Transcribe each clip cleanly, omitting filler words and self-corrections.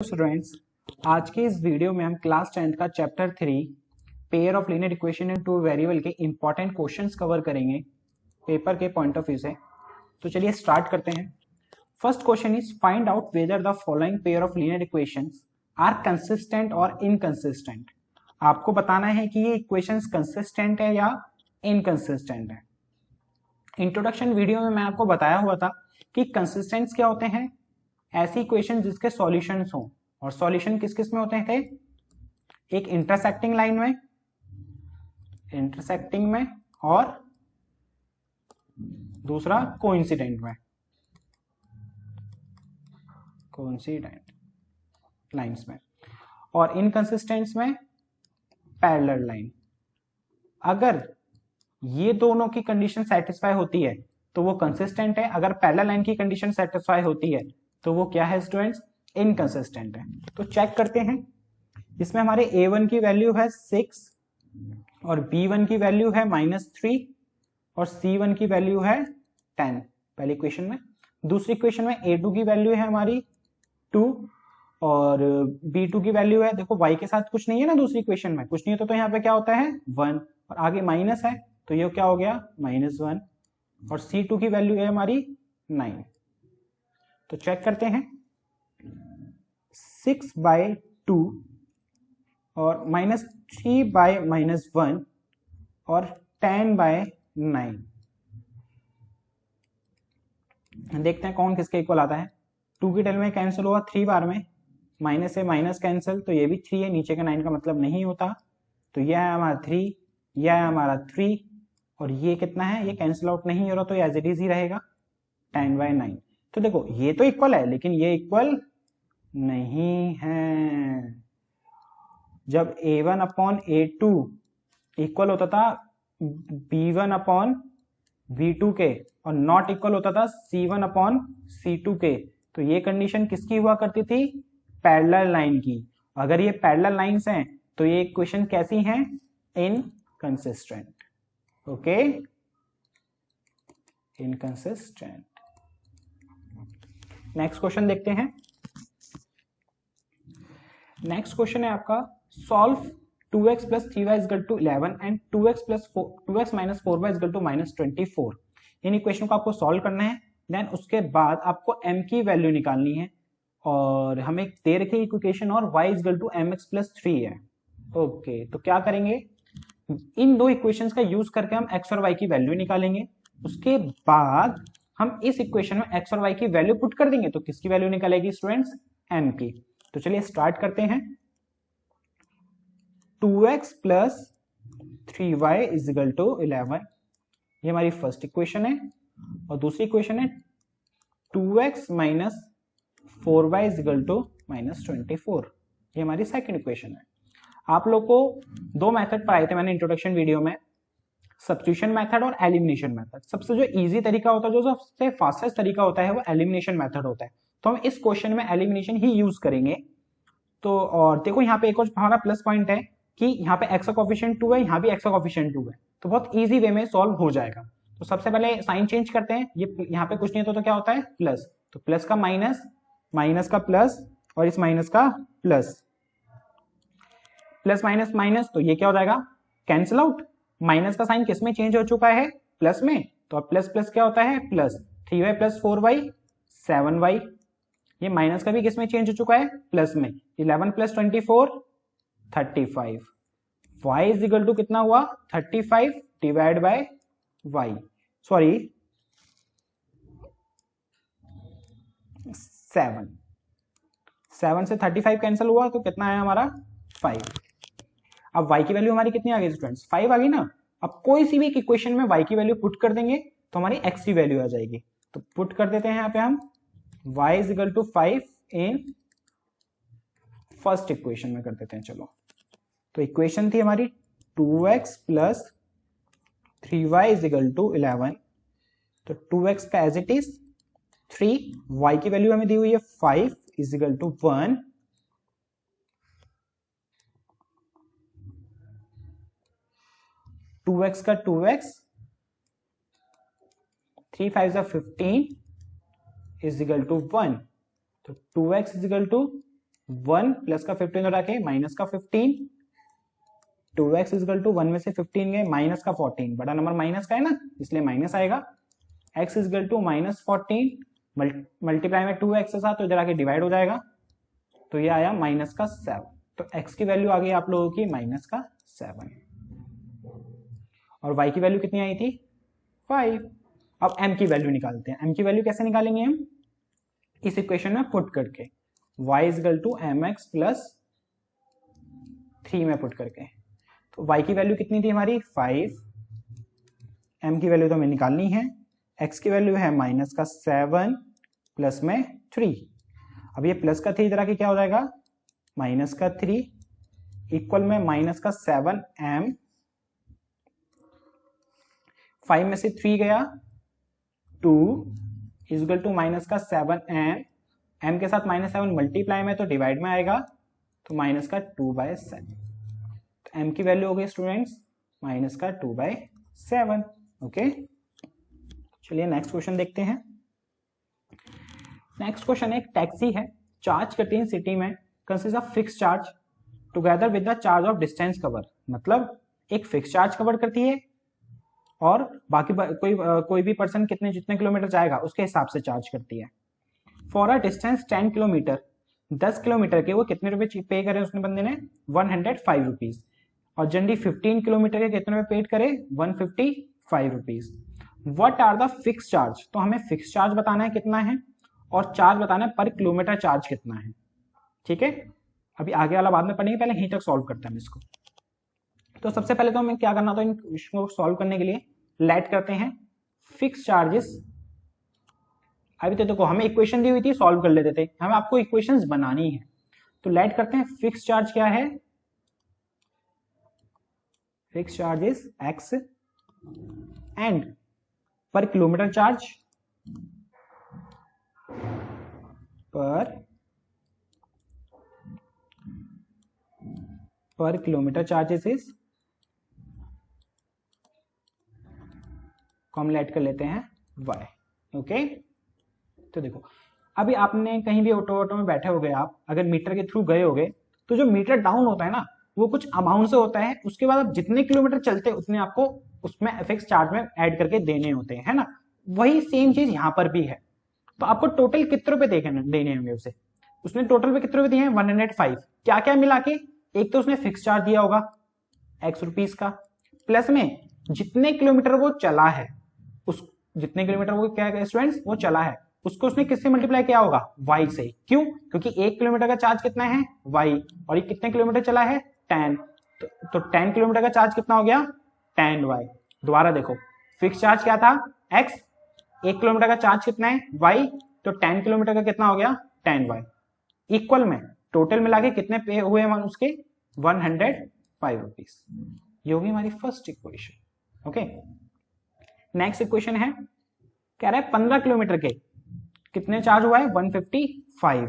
Students, आज के इस वीडियो में हम क्लास 10th का chapter 3 pair of linear equation in two variable के इंपॉर्टेंट क्वेश्चंस कवर करेंगे पेपर के पॉइंट ऑफ व्यू से। तो चलिए स्टार्ट करते हैं। First question is find out whether the following pair of linear equations are consistent और इनकंसिस्टेंट। आपको बताना है कि ये इक्वेशंस कंसिस्टेंट है या इनकंसिस्टेंट है। इंट्रोडक्शन वीडियो में मैं आपको बताया हुआ था कि कंसिस्टेंट्स क्या होते हैं, ऐसी इक्वेशन जिसके सॉल्यूशंस हो, और सॉल्यूशन किस किस में होते थे, एक इंटरसेक्टिंग लाइन में, और दूसरा कोइंसिडेंट लाइंस में, और इनकंसिस्टेंट्स में पैरेलल लाइन। अगर ये दोनों की कंडीशन सेटिस्फाई होती है तो वो कंसिस्टेंट है, अगर पैरेलल लाइन की कंडीशन सेटिस्फाई होती है तो वो क्या है स्टूडेंट्स, इनकंसिस्टेंट है। तो चेक करते हैं। इसमें हमारे a1 की वैल्यू है 6 और b1 की वैल्यू है -3 और c1 की वैल्यू है 10 पहली इक्वेशन में। दूसरी इक्वेशन में a2 की वैल्यू है हमारी 2 और b2 की वैल्यू है, देखो y के साथ कुछ नहीं है ना, दूसरी इक्वेशन में कुछ नहीं होता तो यहाँ पे क्या होता है 1 और आगे माइनस है तो ये क्या हो गया -1 और c2 की वैल्यू है हमारी 9। तो चेक करते हैं। 6/2 और -3/-1 और 10/9। देखते हैं कौन किसके इक्वल आता है। 2 की टेल में कैंसिल हुआ 3 बार में, माइनस से माइनस कैंसिल, तो ये भी 3 है, नीचे का 9 का मतलब नहीं होता, तो यह है हमारा 3, यह है हमारा 3 और ये कितना है, ये कैंसिल आउट नहीं हो रहा तो एज इट इज ही रहेगा 10/9। तो देखो ये तो इक्वल है लेकिन ये इक्वल नहीं है। जब a1/a2 इक्वल होता था b1/b2 के और नॉट इक्वल होता था c1/c2 के, तो ये कंडीशन किसकी हुआ करती थी, पैरेलल लाइन की। अगर ये पैरेलल लाइंस हैं तो ये इक्वेशन कैसी हैं, inconsistent. Okay, inconsistent. Next question देखते हैं। नेक्स्ट क्वेश्चन है आपका, solve 2x + 3y = 11 and 2x - 4y = -24। In equation को आपको सॉल्व करना है। देन उसके बाद आपको m की वैल्यू निकालनी है और हमें दे रखी इक्वेशन और y = mx + 3 है। ओके, तो क्या करेंगे, इन दो इक्वेशंस का यूज करके हम x और y की वैल्यू निकालेंगे। उसके बाद हम इस इक्वेशन में x और y की वैल्यू पुट कर देंगे, तो किसकी वैल्यू निकलेगी स्टूडेंट्स, m की। तो चलिए स्टार्ट करते हैं। 2x + 3y = 11, ये हमारी फर्स्ट इक्वेशन है, और दूसरी इक्वेशन है 2x - 4y = -24, ये हमारी सेकंड इक्वेशन है। आप लोग को दो मेथड पढ़ाए थे मैंने इंट्रोडक्शन वीडियो में, सब्स्टिट्यूशन मेथड और एलिमिनेशन मेथड। सबसे जो इजी तरीका होता है, जो सबसे फास्टेस्ट तरीका होता है, वो एलिमिनेशन मेथड होता है। तो हम इस क्वेश्चन में एलिमिनेशन ही यूज करेंगे। तो और देखो यहाँ पे एक और हमारा प्लस पॉइंट है कि यहाँ पे x का कोफिशिएंट 2 है, यहाँ भी x का कोफिशिएंट 2 है, तो बहुत इजी वे में सॉल्व हो जाएगा। तो सबसे पहले साइन चेंज करते हैं, ये यहाँ पे कुछ नहीं होता तो क्या होता है प्लस, तो प्लस का माइनस, माइनस का प्लस और इस माइनस का प्लस, प्लस माइनस माइनस, तो ये क्या हो जाएगा कैंसिल आउट। माइनस का साइन किस में चेंज हो चुका है, प्लस में, तो अब प्लस प्लस क्या होता है प्लस, 3y + 4y 7y। ये माइनस का भी किस में चेंज हो चुका है, प्लस में, 11 + 24 35। y = कितना हुआ 35 डिवाइड बाय y, सॉरी 7 से 35 कैंसिल हुआ तो कितना है हमारा 5। अब y की वैल्यू हमारी कितनी आ गई स्टूडेंट्स, 5 आ गई ना। अब कोई सी भी एक इक्वेशन में y की वैल्यू पुट कर देंगे तो हमारी x की वैल्यू आ जाएगी। तो पुट कर देते हैं यहाँ पे हम y = 5 इन फर्स्ट इक्वेशन में कर देते हैं। चलो, तो इक्वेशन थी हमारी 2x + 3y = 11, तो 2x का एज इट इज 3, y की वैल्यू हमें दी हुई है 5 = 1, 2x का 2x, 3 5 15 = 1, तो 2x = 1 प्लस का 15 उड़ा के माइनस का 15, 2x इजकल टू 1 में से 15 गए माइनस का 14, बड़ा नंबर माइनस का है ना इसलिए माइनस आएगा, x equal to minus 14 multiply में 2x के साथ तो इधर आके डिवाइड हो जाएगा, तो ये आया माइनस का 7। तो x की वैल्यू आ गई आप लोगों की माइनस का 7 और y की वैल्यू कितनी आई थी 5। अब m की वैल्यू निकालते हैं। m की वैल्यू कैसे निकालेंगे हम, इस इक्वेशन में पुट करके y equal to mx plus 3 में पुट करके। तो y की वैल्यू कितनी थी हमारी 5, m की वैल्यू तो हमें निकालनी है, x की वैल्यू है माइनस का 7 प्लस में 3। अब ये प्लस का 3 इधर आके क्या हो जाएगा माइनस का 3 इक्वल में माइनस का 7m, 5 में से 3 गया 2 इजकल टू माइनस का 7m, m के साथ माइनस 7 मल्टीप्लाई में तो डिवाइड में आएगा तो माइनस का 2/7। तो m की वैल्यू हो गई स्टूडेंट्स माइनस का 2/7। ओके, चलिए नेक्स्ट क्वेश्चन देखते हैं। नेक्स्ट क्वेश्चन एक टैक्सी है, चार्ज करती है सिटी में, consist of fix charge together with the charge of distance cover. मतलब एक फिक्स चार्ज कवर करती है और बाकी कोई भी पर्सन जितने किलोमीटर जाएगा उसके हिसाब से चार्ज करती है। For a distance 10 kilometre, 10 kilometre के वो कितने रुपए पे करे उसने बंदे ने 105 रुपीज, और जनरली 15 किलोमीटर के कितने रुपए पेड करे 155 rupees. What are the fix charge, तो हमें फिक्स चार्ज बताना है कितना है और चार्ज बताना है पर किलोमीटर चार्ज कितना है। ठीक है, अभी आगे वाला बाद में पढ़ेंगे, पहले यहीं तक सॉल्व करते हैं इसको। तो सबसे पहले तो हमें क्या करना था, इन क्वेश्चन को सॉल्व करने के लिए लेट करते हैं फिक्स चार्जेस। अभी तो देखो हमें इक्वेशन दी हुई थी सॉल्व कर लेते थे, हमें आपको इक्वेशंस बनानी है। तो लेट करते हैं फिक्स चार्ज क्या है, fix charge is x and पर किलोमीटर चार्ज पर किलोमीटर चार्जेस इज, को हम लेट कर लेते हैं y। ओके, तो देखो अभी आपने कहीं भी ऑटो में बैठे हो गए, आप अगर मीटर के थ्रू गए होगे तो जो मीटर डाउन होता है ना वो कुछ अमाउंट से होता है, उसके बाद आप जितने किलोमीटर चलते हैं उतने आपको उसमें फिक्स चार्ज में ऐड करके देने होते हैं, है ना। वही सेम चीज यहाँ पर भी है। तो आपको टोटल कितने रुपए देने होंगे उसे, उसने टोटल पे कितने रुपए दिए हैं 105। क्या क्या मिला के, एक तो उसने फिक्स चार्ज दिया होगा x रुपीज का, प्लस में जितने किलोमीटर वो चला है, उस जितने किलोमीटर वो क्या है स्टूडेंट्स वो चला है उसको उसने किससे मल्टीप्लाई किया होगा y से। क्यों, क्योंकि 1 किलोमीटर का चार्ज कितना है y और ये कितने किलोमीटर चला है 10, तो 10 किलोमीटर का चार्ज कितना हो गया 10y। दोबारा देखो फिक्स चार्ज क्या था x, 1 किलोमीटर का चार्ज कितना है y, तो 10 किलोमीटर का कितना हो गया 10y, इक्वल में टोटल मिला के कितने पे हुए उसके 105 रुपीज। ये होगी हमारी first equation. Okay, next equation है, कह रहा है 15 किलोमीटर के कितने चार्ज हुआ है 155,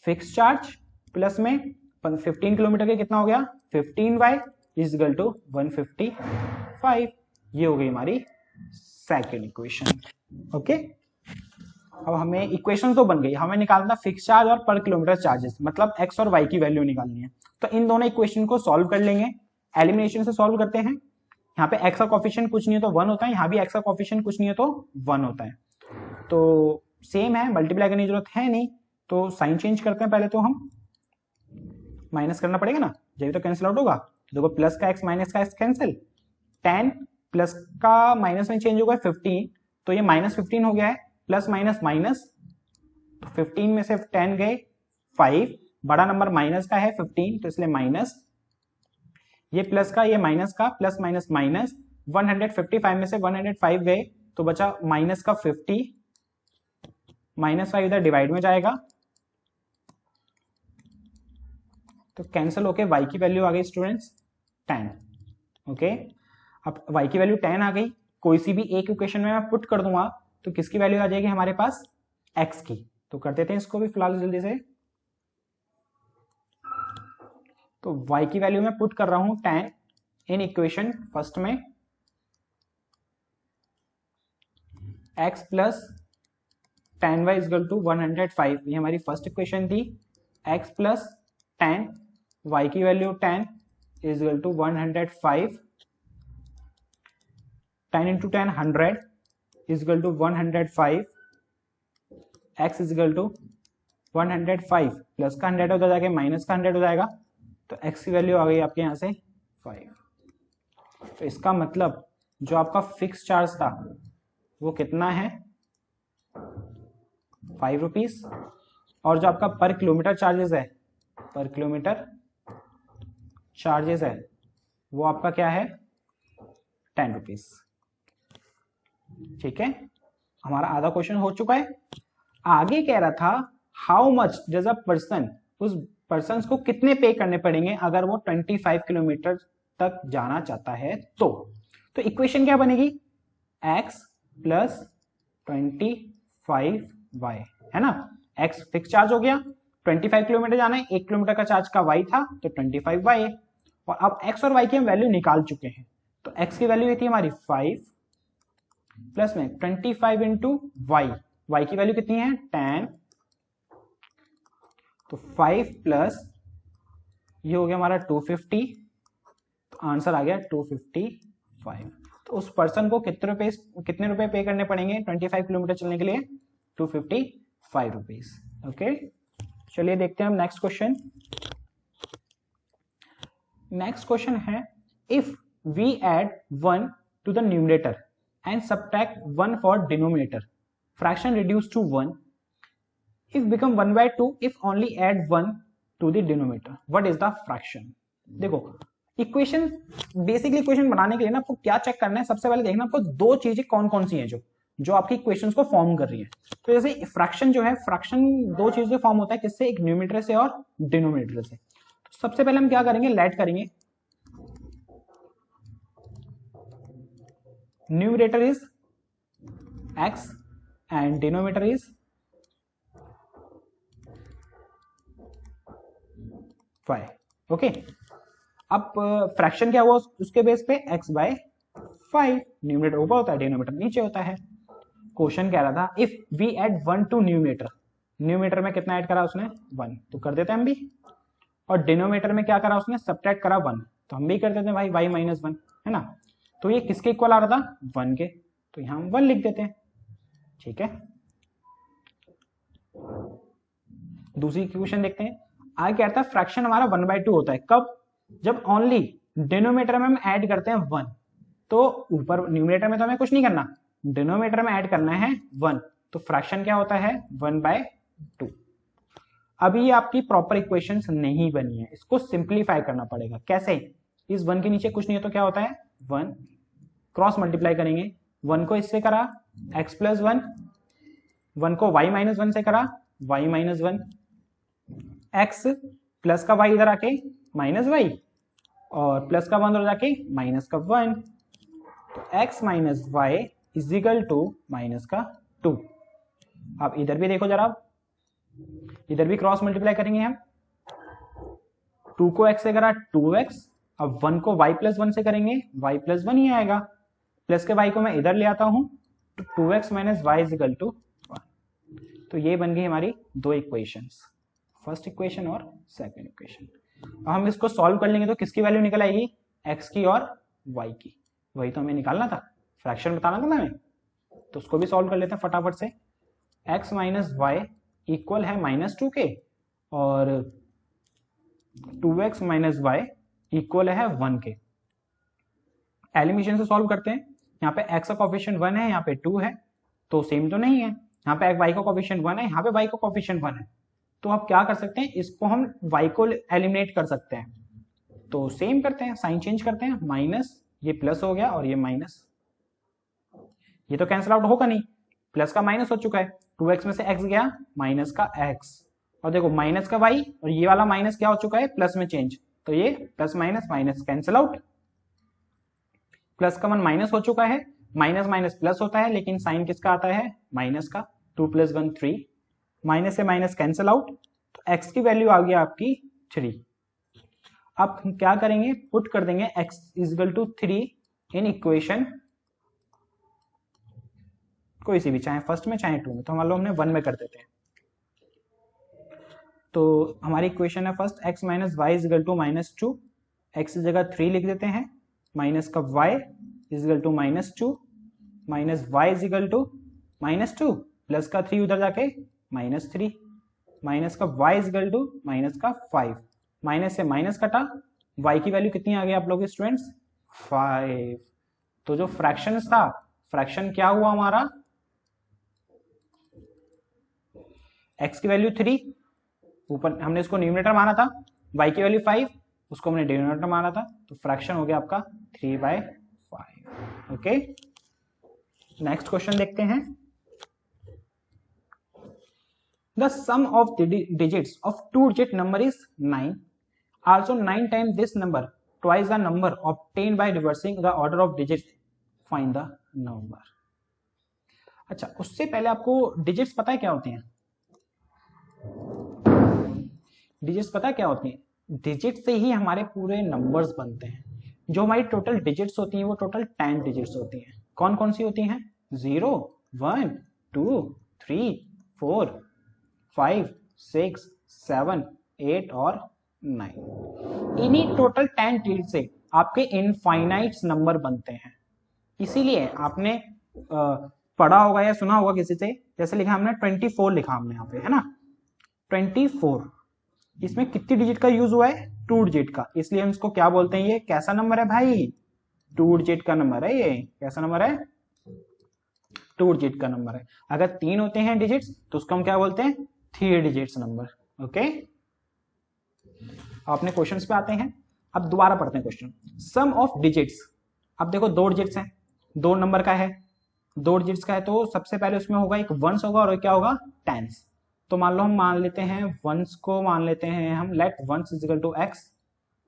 फिक्स चार्ज प्लस में 15 किलोमीटर के कितना हो गया 15y इजगल टू 155। ये हो गई हमारी सेकेंड इक्वेशन। ओके, अब हमें इक्वेशन तो बन गई, हमें निकालना फिक्स चार्ज और पर किलोमीटर चार्जेस, मतलब x और y की वैल्यू निकालनी है। तो इन दोनों इक्वेशन को सॉल्व कर लेंगे, एलिमिनेशन से सॉल्व करते हैं। यहाँ पे x का कोफिशिएंट कुछ नहीं है तो 1 होता है, यहाँ भी x का कोफिशिएंट कुछ नहीं है तो 1 होता है, तो सेम है, मल्टीप्लाई करने की जरूरत है नहीं। तो साइन चेंज करते हैं, पहले तो हम माइनस करना पड़ेगा ना, जब तो कैंसिल आउट होगा। देखो प्लस का x माइनस का x कैंसिल, 10 प्लस का माइनस में चेंज होगा 15, तो ये माइनस 15 हो गया है, प्लस माइनस माइनस, तो 15 में से 10 गए 5, बड़ा नंबर माइनस का है 15 तो इसलिए माइनस, ये प्लस का ये माइनस का, प्लस माइनस माइनस, 155 में से 105 गए तो बचा माइनस का 50, माइनस 5 इधर डिवाइड में जाएगा तो कैंसिल होके y की वैल्यू आ गई स्टूडेंट्स 10। ओके, अब y की वैल्यू 10 आ गई, कोई सी भी एक इक्वेशन में मैं पुट कर दूंगा तो किसकी वैल्यू आ जाएगी हमारे पास x की। तो कर देते हैं इसको भी फिलहाल जल्दी से। तो y की वैल्यू मैं पुट कर रहा हूं 10 इन इक्वेशन फर्स्ट में, x plus 10y equal to 105, ये हमारी फर्स्ट इक्वेशन थी। x प्लस 10, y की value 10 is equal to 105, 10 into 10 100 is equal to 105, x is equal to 105 plus का 100 होता जाके माइनस का 100 हो जाएगा, तो x की वैल्यू आ गई आपके यहाँ से 5। तो इसका मतलब जो आपका फिक्स चार्ज था वो कितना है, 5 रुपीज, और जो आपका पर किलोमीटर चार्जेस है, पर किलोमीटर चार्जेस है वो आपका क्या है, 10 रुपीज। ठीक है, हमारा आधा क्वेश्चन हो चुका है। आगे कह रहा था how much does a person, उस पर्सन को कितने पे करने पड़ेंगे अगर वो 25 किलोमीटर तक जाना चाहता है। तो इक्वेशन क्या बनेगी, x प्लस 25y, है ना। x फिक्स चार्ज हो गया, 25 किलोमीटर जाना है, 1 किलोमीटर का चार्ज का y था तो 25y है, और अब x और y की हम वैल्यू निकाल चुके हैं। तो x की वैल्यू थी हमारी 5 प्लस में 25 इंटू y की वैल्यू कितनी है 10, तो 5 प्लस ये हो गया हमारा 250, तो आंसर आ गया 255। तो उस पर्सन को कितने रुपए पे करने पड़ेंगे 25 किलोमीटर चलने के लिए, 255 रुपीज। ओके, चलिए देखते हैं हम नेक्स्ट क्वेश्चन। नेक्स्ट क्वेश्चन है, if we add 1 to the numerator and subtract 1 for denominator, fraction reduce to 1, if become 1/2 if only add 1 to the denominator, what is the fraction। देखो equation, basically equation बनाने के लिए ना आपको क्या check करना है, सबसे पहले देखना आपको दो चीजें कौन कौन सी हैं जो आपकी इक्वेशंस को फॉर्म कर रही है। तो जैसे फ्रैक्शन जो है, फ्रैक्शन दो चीजों से फॉर्म होता है, किससे, एक न्यूमरेटर से और डिनोमिनेटर से। तो सबसे पहले हम क्या करेंगे, लेट करेंगे, numerator is x and denominator is 5। Okay, अब फ्रैक्शन क्या हुआ उसके बेस पे x/5, न्यूमरेटर ऊपर होता है डिनोमिनेटर नीचे होता है। क्वेश्चन कह रहा था if we add 1 to numerator, numerator में कितना ऐड करा उसने 1, तो कर देते हैं हम भी, और डिनोमिनेटर में क्या करा उसने सब्ट्रैक्ट करा 1, तो हम भी कर देते हैं भाई y माइनस 1, है ना। तो ये किसके इक्वल आ रहा था 1 के, तो यहां हम 1 लिख देते हैं। ठीक है, दूसरी इक्वेशन देखते हैं। आगे क्या था, फ्रैक्शन हमारा 1/2 होता है कब, जब ओनली डिनोमिनेटर में हम ऐड करते हैं 1, तो ऊपर न्यूमरेटर में तो हमें कुछ नहीं करना, डिनोमिनेटर में ऐड करना है 1, तो फ्रैक्शन क्या होता है 1/2। अभी आपकी प्रॉपर इक्वेशन नहीं बनी है, इसको सिंप्लीफाई करना पड़ेगा। कैसे, इस 1 के नीचे कुछ नहीं है तो क्या होता है 1, क्रॉस मल्टीप्लाई करेंगे, 1 को इससे करा x प्लस 1, 1 को y माइनस 1 से करा y माइनस 1, x प्लस का y इधर आके माइनस y, और प्लस का 1 उधर जाके माइनस का 1, तो x minus y is equal to minus का 2। अब इधर भी देखो जरा, इधर भी क्रॉस मल्टीप्लाई करेंगे हम, 2 को x से करा 2x, अब 1 को y प्लस 1 से करेंगे y प्लस 1 ही आएगा, प्लस के y को मैं इधर ले आता हूं, तो 2x minus y is equal to 1। तो ये बन गई हमारी दो इक्वेशंस, फर्स्ट इक्वेशन और सेकंड इक्वेशन। अब हम इसको सॉल्व कर लेंगे तो किसकी वैल्यू निकल आएगी, x की और y की, वही तो हमें निकालना था, फ्रैक्शन बताना था ना हमें, तो उसको भी सॉल्व कर लेते हैं फटाफट से। x माइनस y इक्वल है -2 के, और 2x माइनस y इक्वल है 1 के। एलिमिनेशन से सॉल्व करते हैं, यहाँ पे x का कोफिशिएंट 1 है, यहाँ पे 2 है, तो सेम तो नहीं है, यहाँ पे y का कोफिशिएंट 1 है, यहाँ पे y का कोफिशिएंट 1 है, तो आप क्या कर सकते हैं, इसको हम y को एलिमिनेट कर सकते हैं, तो सेम करते हैं, साइन चेंज करते हैं, माइनस ये प्लस हो गया और ये माइनस, ये तो कैंसिल आउट होगा नहीं, प्लस का माइनस हो चुका है, 2x में से x गया माइनस का x, और देखो माइनस का y, और ये वाला माइनस क्या हो चुका है प्लस में चेंज, तो ये plus minus minus cancel out, plus का 1 माइनस हो चुका है, माइनस माइनस प्लस होता है, लेकिन साइन किसका आता है माइनस का, 2 + 1 3, माइनस से माइनस कैंसिल आउट, तो x की वैल्यू आ गई आपकी 3। अब हम क्या करेंगे, पुट कर देंगे x is equal to 3 in equation कोई सी भी, चाहे फर्स्ट में चाहे 2 में, तो मान लो हमने 1 में कर देते हैं। तो हमारी इक्वेशन है first x minus Y equal to -2, x की जगह 3 लिख देते हैं, माइनस का y equal to -2 minus Y equal to -2 plus का 3 उधर जाके -3 माइनस का y इजिकल टू माइनस का 5, माइनस से माइनस कटा, y की वैल्यू कितनी आ गई आप लोग स्टूडेंट्स 5। तो जो फ्रैक्शन था, फ्रैक्शन क्या हुआ हमारा, x की वैल्यू 3, ऊपर हमने इसको न्यूमरेटर माना था, y की वैल्यू 5, उसको हमने डिनोमिनेटर माना था, तो फ्रैक्शन हो गया आपका 3/5। ओके, नेक्स्ट क्वेश्चन देखते हैं। The sum of the digits of 2-digit number is 9. Also 9 times this number, twice the number obtained by reversing the order of digits. Find the number. अच्छा, उससे पहले आपको डिजिट्स पता है क्या होती हैं? डिजिट्स पता है क्या होती हैं? डिजिट से ही हमारे पूरे नंबर्स बनते हैं। जो हमारी टोटल डिजिट्स होती हैं वो टोटल 10 डिजिट्स होती हैं। कौन कौन सी होती हैं? 0, 1, 2, 3, 4, 5, 6, 7, 8 और 9। इन्हीं टोटल 10 डिजिट से आपके इनफाइनाइट नंबर बनते हैं। इसीलिए आपने पढ़ा होगा या सुना होगा किसी से, जैसे लिखा हमने 24 लिखा हमने यहाँ पे, है ना 24, इसमें कितनी डिजिट का यूज हुआ है? 2 डिजिट का, इसलिए हम इसको क्या बोलते हैं? ये कैसा नंबर है भाई? 2 डिजिट का नंबर है। ये कैसा नंबर है? 2 डिजिट का नंबर है। अगर 3 होते हैं डिजिट्स तो उसको हम क्या बोलते हैं? 3 डिजिट्स नंबर। ओके, अपने क्वेश्चंस पे आते हैं। अब दोबारा पढ़ते हैं क्वेश्चन। सम ऑफ डिजिट्स, अब देखो 2 डिजिट्स हैं, 2 नंबर का है, 2 डिजिट्स का है, तो सबसे पहले उसमें होगा एक वंस होगा और क्या होगा? टेंस। तो मान लो हम मान लेते हैं वंस को, मान लेते हैं हम, let ones equal to X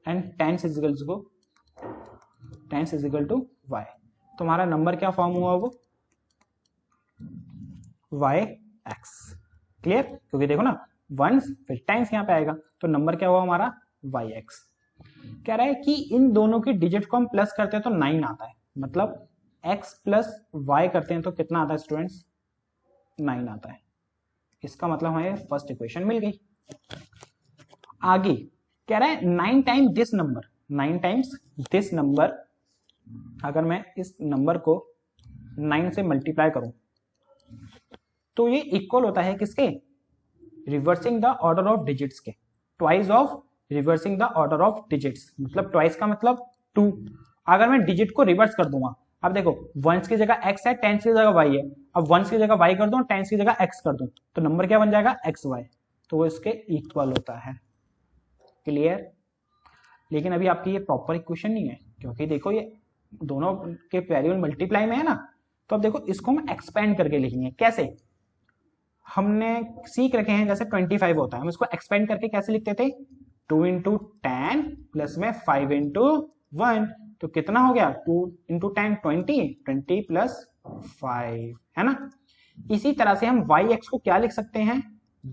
and tens equal to Y. तो हमारा नंबर क्या फॉर्म हुआ? वो वाई एक्स। क्लियर? क्योंकि देखो ना, वंस फिर टेंस यहाँ पे आएगा, तो नंबर क्या हुआ हमारा? Y X. कह रहा है कि इन दोनों की डिजिट को हम प्लस करते हैं तो 9 आता है, मतलब x प्लस वाई करते हैं तो कितना आता है स्टूडेंट्स? 9 आता है। इसका मतलब हमें फर्स्ट इक्वेशन मिल गई। आगे कह रहा है 9 times this number, 9 times this number, अगर मैं इस नंबर को 9 से मल्टीप्लाई करूं तो ये इक्वल होता है किसके? Reversing the order of digits के, twice of reversing the order of digits. मतलब ट्वाइस का मतलब 2। अगर मैं डिजिट को रिवर्स कर दूंगा, अब देखो वंस की जगह x है, टेंस की जगह y है, अब वंस की जगह y कर दूं, टेंस की जगह x कर दूं, तो नंबर क्या बन जाएगा? xy। तो वो इसके इक्वल होता है। क्लियर? लेकिन अभी आपकी ये प्रॉपर इक्वेशन नहीं है, क्योंकि देखो ये दोनों के वेरिएबल मल्टीप्लाई में है ना, तो अब देखो इसको हम एक्सपेंड करके लिखेंगे। कैसे? हमने सीख रखे हैं जैसे 25 होता है, हम इसको एक्सपेंड करके कैसे लिखते थे? 2 इंटू 10 प्लस में 5 इंटू 1, तो कितना हो गया? 2 इंटू 10 20 प्लस 5, है ना। इसी तरह से हम वाई एक्स को क्या लिख सकते हैं?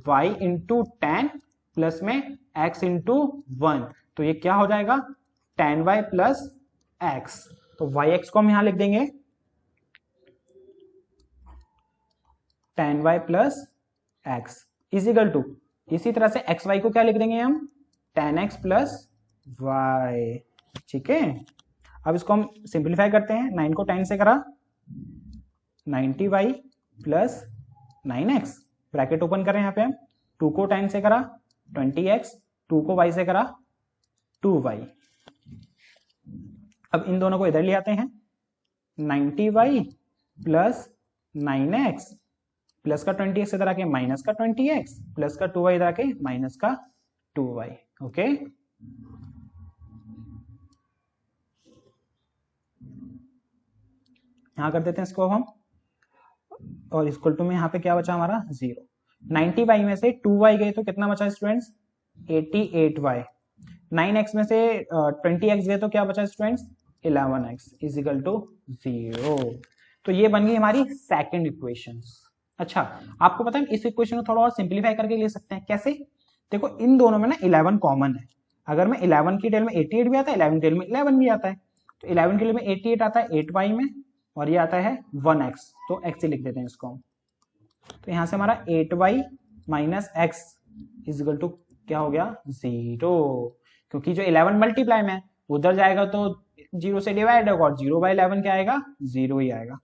y इंटू 10 प्लस में x इंटू 1, तो ये क्या हो जाएगा? 10y plus x। तो वाई एक्स को हम यहां लिख देंगे 10y plus x is equal to, इसी तरह से xy को क्या लिख देंगे हम? 10x plus y। ठीक है, अब इसको हम सिंप्लीफाई करते हैं। 9 को 10 से करा 90y plus 9x, bracket open करें यहाँ पे हम। 2 को 10 से करा 20x, 2 को y से करा 2y। अब इन दोनों को इधर ले आते हैं, 90y प्लस 9x प्लस का 20x इधर आके माइनस का 20x प्लस का 2y इधर आके माइनस का 2y। ओके, यहां कर देते हैं इसको हम, और इक्वल टू में यहाँ पे क्या बचा हमारा? 0। 90y में से 2y गए तो कितना बचा स्टूडेंट्स? 88y। 9x में से 20x गए तो क्या बचा स्टूडेंट्स? 11x is equal to 0। तो ये बन गई हमारी सेकंड इक्वेशन। अच्छा, आपको पता है इस इक्वेशन को थोड़ा और सिंप्लीफाई करके ले सकते हैं। कैसे? देखो इन दोनों में ना 11 कॉमन है। अगर मैं 11 की टेल में 88 भी आता है, 11 की टेल में 11 भी आता है, तो 11 की टेल में 88 आता है 8y में, और ये आता है 1x, तो x ही लिख देते हैं इसको हम। तो यहां से हमारा 8y minus x is equal to क्या हो गया 0, क्योंकि जो 11 मल्टीप्लाई में उधर जाएगा तो 0 से डिवाइड होगा और 0/11 क्या आएगा 0 ही आएगा।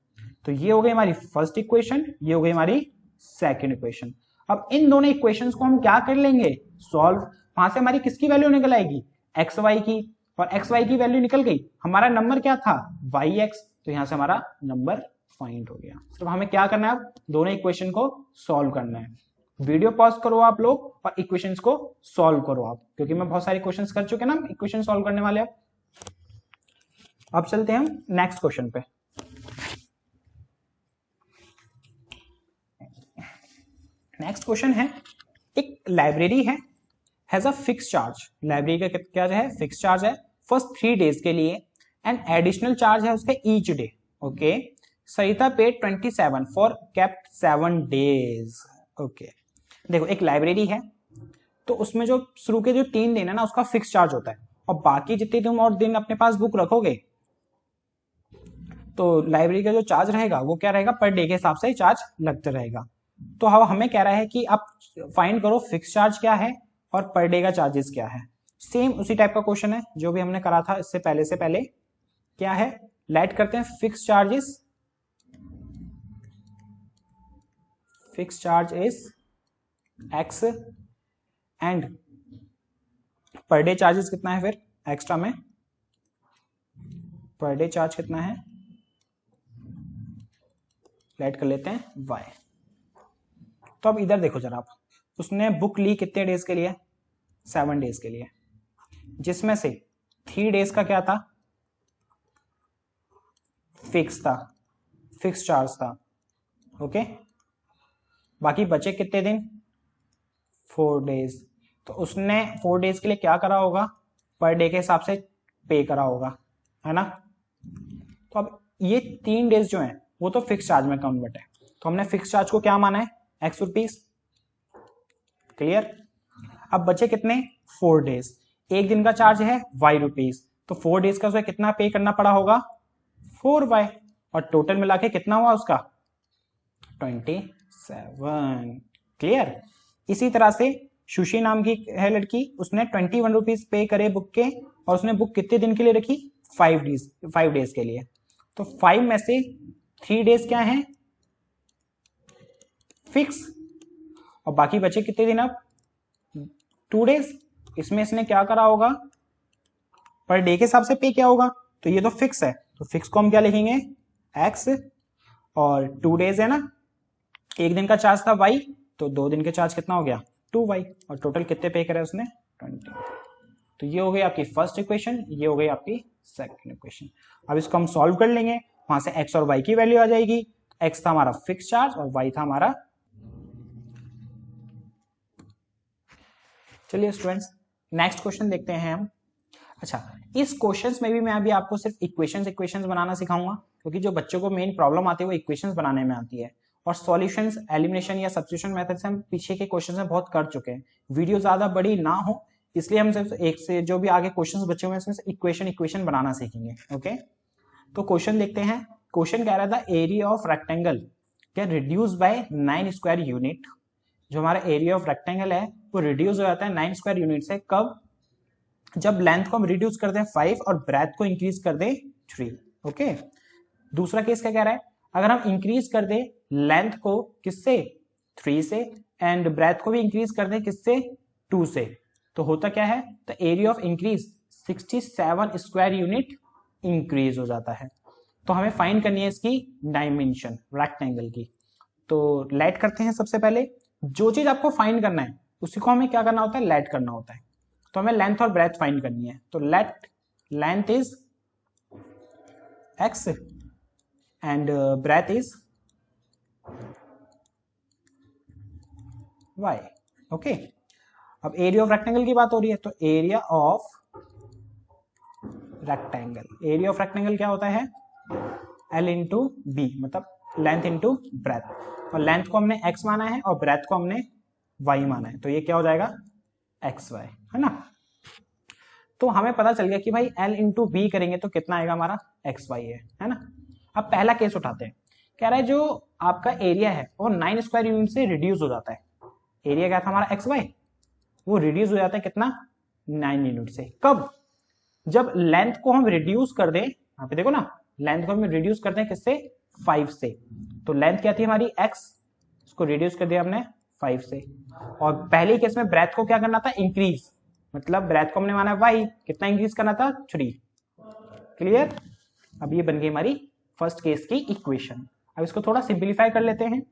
तो ये हो गई हमारी फर्स्ट इक्वेशन, ये हो गई हमारी सेकंड इक्वेशन। अब इन दोनों इक्वेशंस को हम क्या कर लेंगे सॉल्व, वहां से हमारी किसकी वैल्यू निकल आएगी एक्स वाई की, और एक्स वाई की वैल्यू निकल गई, हमारा नंबर क्या था वाई एक्स, तो यहां से हमारा नंबर फाइंड हो गया। तो हमें क्या करना है अब दोनों इक्वेशन को सॉल्व करना है। वीडियो पॉज करो आप लोग और इक्वेशंस को सॉल्व करो आप, क्योंकि मैं बहुत सारे क्वेश्चंस कर चुके ना इक्वेशन सॉल्व करने वाले। अब चलते हैं हम नेक्स्ट क्वेश्चन पे। नेक्स्ट क्वेश्चन है, एक लाइब्रेरी है has a fix charge, library का क्या है फिक्स चार्ज है फर्स्ट 3 डेज के लिए एंड एडिशनल चार्ज है उसका each day. Okay, Sarita paid 27 for kept 7 days. Okay, देखो एक लाइब्रेरी है तो उसमें जो शुरू के जो 3 दिन है ना उसका फिक्स चार्ज होता है, और बाकी जितने तुम और दिन अपने पास बुक रखोगे तो लाइब्रेरी का जो चार्ज रहेगा वो क्या रहेगा पर डे के हिसाब से चार्ज लगता रहेगा। तो हमें कह रहा है कि आप फाइंड करो फिक्स चार्ज क्या है और पर डे का चार्जेस क्या है। सेम उसी टाइप का क्वेश्चन है जो भी हमने करा था इससे पहले क्या है, लेट करते हैं fix charges, fix charge is x and per day charges कितना है, फिर एक्स्ट्रा में पर डे चार्ज कितना है, लेट कर लेते हैं y। तो अब इधर देखो जरा आप, उसने बुक ली कितने डेज के लिए 7 डेज के लिए, जिसमें से 3 डेज का क्या था फिक्स था, फिक्स चार्ज था। ओके, बाकी बचे कितने दिन 4 डेज, तो उसने 4 डेज के लिए क्या करा होगा पर डे के हिसाब से पे करा होगा, है ना। तो अब ये 3 डेज जो है वो तो फिक्स चार्ज में कन्वर्ट है, तो हमने फिक्स चार्ज को क्या माना है एक्स रुपीज, क्लियर। अब बचे कितने 4 डेज, एक दिन का चार्ज है वाई रुपीज, तो 4 डेज का उसे कितना पे करना पड़ा होगा 4y, और टोटल मिला के कितना हुआ उसका 27, क्लियर। इसी तरह से सुशी नाम की है लड़की, उसने 21 रुपीज पे करे बुक के, और उसने बुक कितने दिन के लिए रखी 5 डेज के लिए, तो 5 में से 3 डेज क्या है फिक्स, और बाकी बचे कितने दिन अब 2 डेज, इसमें इसने क्या करा होगा पर डे के हिसाब से पे क्या होगा, तो ये तो फिक्स है, तो फिक्स को हम क्या लिखेंगे x, और 2 डेज है ना, एक दिन का चार्ज था y, तो 2 दिन के चार्ज कितना हो गया 2y, और टोटल कितने पे करे उसने 20। तो ये हो गई आपकी फर्स्ट इक्वेशन, ये हो गई आपकी सेकंड इक्वेशन। अब इसको हम सॉल्व कर लेंगे, वहां से x और y की वैल्यू आ जाएगी, x था हमारा फिक्स चार्ज और y था हमारा। चलिए स्टूडेंट्स नेक्स्ट क्वेश्चन देखते हैं हम। अच्छा, इस क्वेश्चंस में भी मैं अभी आपको सिर्फ इक्वेशंस बनाना सिखाऊंगा, क्योंकि जो बच्चों को मेन प्रॉब्लम आती है वो इक्वेशंस बनाने में आती है, और सॉल्यूशंस एलिमिनेशन या सब्स्टिट्यूशन मेथड से हम पीछे के क्वेश्चन में बहुत कर चुके हैं। वीडियो ज्यादा बड़ी ना हो इसलिए हम सिर्फ एक से जो भी आगे क्वेश्चंस बचे हुए हैं उसमें इक्वेशन बनाना सीखेंगे। ओके, तो क्वेश्चन देखते हैं। क्वेश्चन कह रहा था area of rectangle can reduce by 9 square unit, जो हमारा एरिया ऑफ रेक्टेंगल है वो रिड्यूस हो जाता है 9 स्क्वायर यूनिट से, कब जब लेंथ को हम रिड्यूस कर दें 5 और ब्रेथ को इंक्रीज कर दें 3। ओके, दूसरा केस क्या कह रहा है, अगर हम इंक्रीज कर दें लेंथ को किससे 3 से एंड ब्रेथ को भी इंक्रीज कर दें किससे 2 से, तो होता क्या है the area of increase 67 square unit increase हो जाता है। तो हमें फाइंड करनी है इसकी डायमेंशन रेक्टेंगल की। तो लेट करते हैं, सबसे पहले जो चीज आपको फाइंड करना है उसी को हमें क्या करना होता है लेट करना होता है। तो हमें लेंथ और ब्रेथ फाइंड करनी है, तो let length is x and breadth is y। Okay, अब एरिया ऑफ रेक्टेंगल की बात हो रही है, तो एरिया ऑफ रेक्टेंगल क्या होता है L इंटू बी, मतलब लेंथ इंटू ब्रेथ, और लेंथ को हमने x माना है और ब्रेथ को हमने y माना है, तो ये क्या हो जाएगा xy, है ना। तो हमें पता चल गया कि भाई L इंटू बी करेंगे तो कितना आएगा हमारा xy है ना। अब पहला केस उठाते हैं, कह रहा है जो आपका एरिया है वो 9 स्क्वायर यूनिट से रिड्यूस हो जाता है। एरिया क्या था हमारा xy, वो रिड्यूस हो जाता है कितना, 9 यूनिट से। कब, जब लेंथ को हम रिड्यूस कर दें, यहाँ पे देखो ना, लेंथ को हम रिड्यूस करते हैं किससे, 5 से। तो लेंथ क्या थी हमारी x, उसको रिड्यूस कर दिया हमने 5 से। और पहले केस में ब्रेथ को क्या करना था, इंक्रीज, मतलब ब्रेथ को हमने माना y, कितना इंक्रीज करना था, 3। क्लियर। अब ये बन गई हमारी फर्स्ट केस की इक्वेशन। अब इसको थोड़ा सिंप्लीफाई कर लेते हैं।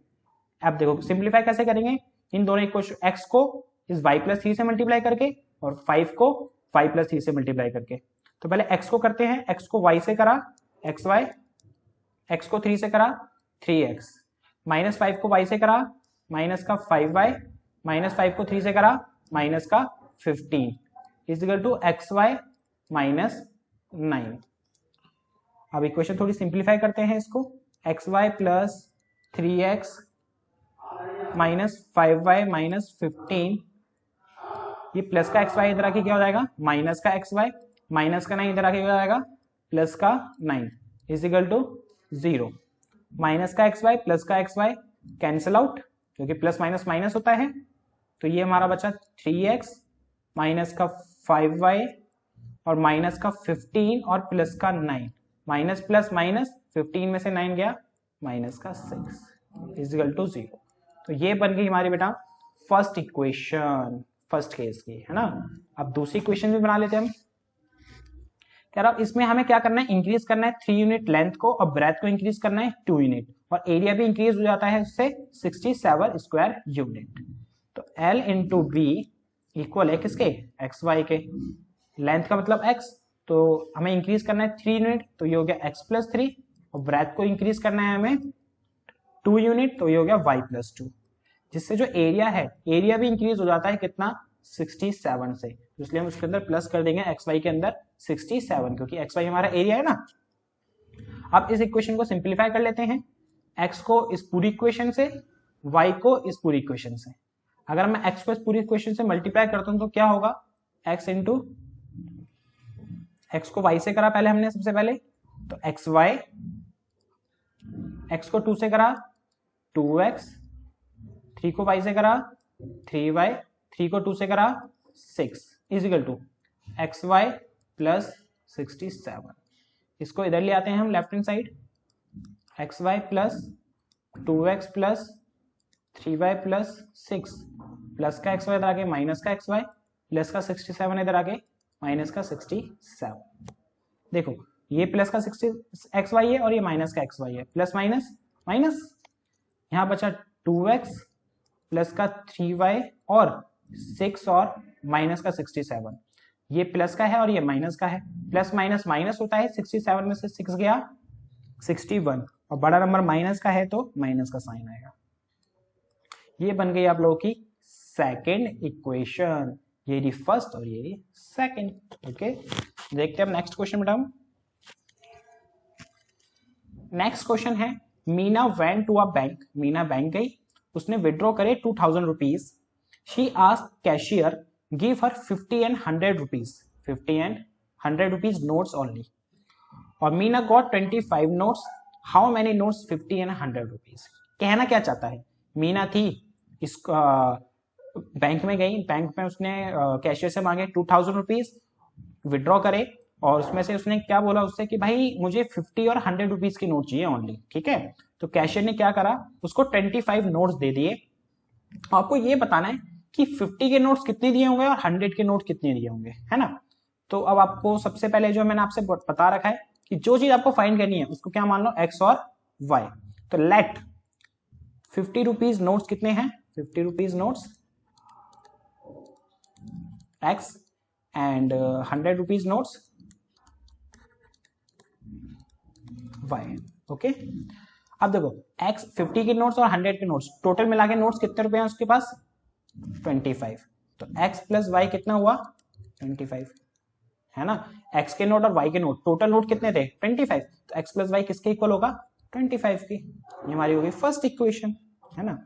अब देखो सिंप्लीफाई कैसे करेंगे, इन दोनों इक्वेशन x को इस y प्लस 3 से मल्टीप्लाई करके और 5 को y प्लस 3 से मल्टीप्लाई करके। तो पहले x को करते हैं, x को y से करा xy, x को 3 से करा 3x, माइनस 5 को y से करा माइनस का 5y, माइनस 5 को 3 से करा माइनस का 15 is equal to xy minus 9। अब इक्वेशन थोड़ी सिंप्लीफाई करते हैं इसको, xy plus 3x minus 5y minus 15, ये प्लस का xy इधर आके क्या हो जाएगा, माइनस का xy, माइनस का 9 इधर आके क्या हो जाएगा, प्लस का 9 इज इक्वल टू 0। माइनस का xy प्लस का xy कैंसिल आउट, क्योंकि प्लस माइनस माइनस होता है। तो ये हमारा बचा 3x माइनस का 5y और माइनस का 15 और प्लस का 9, माइनस प्लस माइनस 15 में से 9 गया माइनस का 6 इज इक्वल टू 0। तो ये बन गई हमारी बेटा फर्स्ट इक्वेशन, फर्स्ट केस की, है ना। अब दूसरी इक्वेशन भी बना लेते हैं हम। कह रहा इसमें हमें क्या करना है, इंक्रीज करना है 3 यूनिट लेंथ को और ब्रेथ को इंक्रीज करना है 2 यूनिट, और एरिया भी इंक्रीज हो जाता है उससे 67 स्क्वायर यूनिट। तो L इंटू बी इक्वल है किसके, एक्स वाई के, लेंथ का मतलब x, तो हमें इंक्रीज करना है 3 यूनिट, तो ये हो गया x प्लस 3, और ब्रेथ को इंक्रीज करना है हमें 2 यूनिट, तो ये हो गया y प्लस 2, जिससे जो एरिया है, एरिया भी इंक्रीज हो जाता है कितना, 67 से। इसलिए हम उसके अंदर प्लस कर देंगे एक्स वाई के अंदर 67, क्योंकि एक्स वाई हमारा एरिया है ना। अब इस इक्वेशन को सिंप्लीफाई कर लेते हैं, x को इस पूरी इक्वेशन से, y को इस पूरी इक्वेशन से। अगर मैं x को इस पूरी इक्वेशन से मल्टीप्लाई करता हूं तो क्या होगा, x इंटू x को y से करा पहले हमने सबसे पहले, तो एक्स वाई, x को 2 से करा 2x, 3 को y से करा 3y, 3 को 2 से करा 6 is equal to X Y plus 67। इसको इधर ले आते हैं हम left hand side, X Y plus 2x plus 3y plus 6, plus का एक्स वाई इधर आके माइनस का एक्स वाई, प्लस का 67 इधर आके माइनस का 67। देखो ये प्लस का 60 एक्स वाई है और ये माइनस का एक्स वाई है, प्लस माइनस माइनस, यहाँ बचा 2x प्लस का 3y और 6 और माइनस का 67। ये प्लस का है और ये माइनस का है, प्लस माइनस माइनस होता है, 67 में से 6 गया 61, और बड़ा नंबर माइनस का है तो माइनस का साइन आएगा। ये बन गई आप लोगों की सेकेंड इक्वेशन, ये रही फर्स्ट और ये रही सेकेंड। ओके, देखते हैं नेक्स्ट क्वेश्चन बेटा। नेक्स्ट क्वेश्चन है, Meena went to a bank, Meena bank गई, उसने विड्रॉ करे 2000 rupees, she asked cashier give her 50 and 100 rupees, 50 and 100 rupees notes only, और Meena got 25 notes, how many notes 50 and 100 rupees. कहना क्या चाहता है, मीना थी इस बैंक में गई, बैंक में उसने कैशियर से मांगे 2000 रुपीज विड्रॉ करे, और उसमें से उसने क्या बोला उससे कि भाई मुझे 50 और 100 रुपीज की नोट चाहिए ओनली, ठीक है। तो कैशियर ने क्या करा, उसको 25 नोट्स दे दिए। आपको ये बताना है कि 50 के नोट्स कितने दिए होंगे और 100 के नोट कितने दिए होंगे, है ना। तो अब आपको सबसे पहले जो मैंने आपसे बता रखा है कि जो चीज आपको फाइंड करनी है उसको क्या मान लो, x और y। तो लेट 50 रुपीज नोट्स कितने हैं, 50 rupees notes x and 100 rupees notes y। Okay, अब देखो x 50 के नोट्स और 100 के नोट्स, टोटल मिला के नोट्स कितने रुपए हैं उसके पास, 25। तो x प्लस y कितना हुआ, 25, है ना। x के नोट और y के नोट, टोटल नोट कितने थे, 25, तो x प्लस y किसके इक्वल होगा, 25 की। ये हमारी होगी फर्स्ट इक्वेशन, है ना।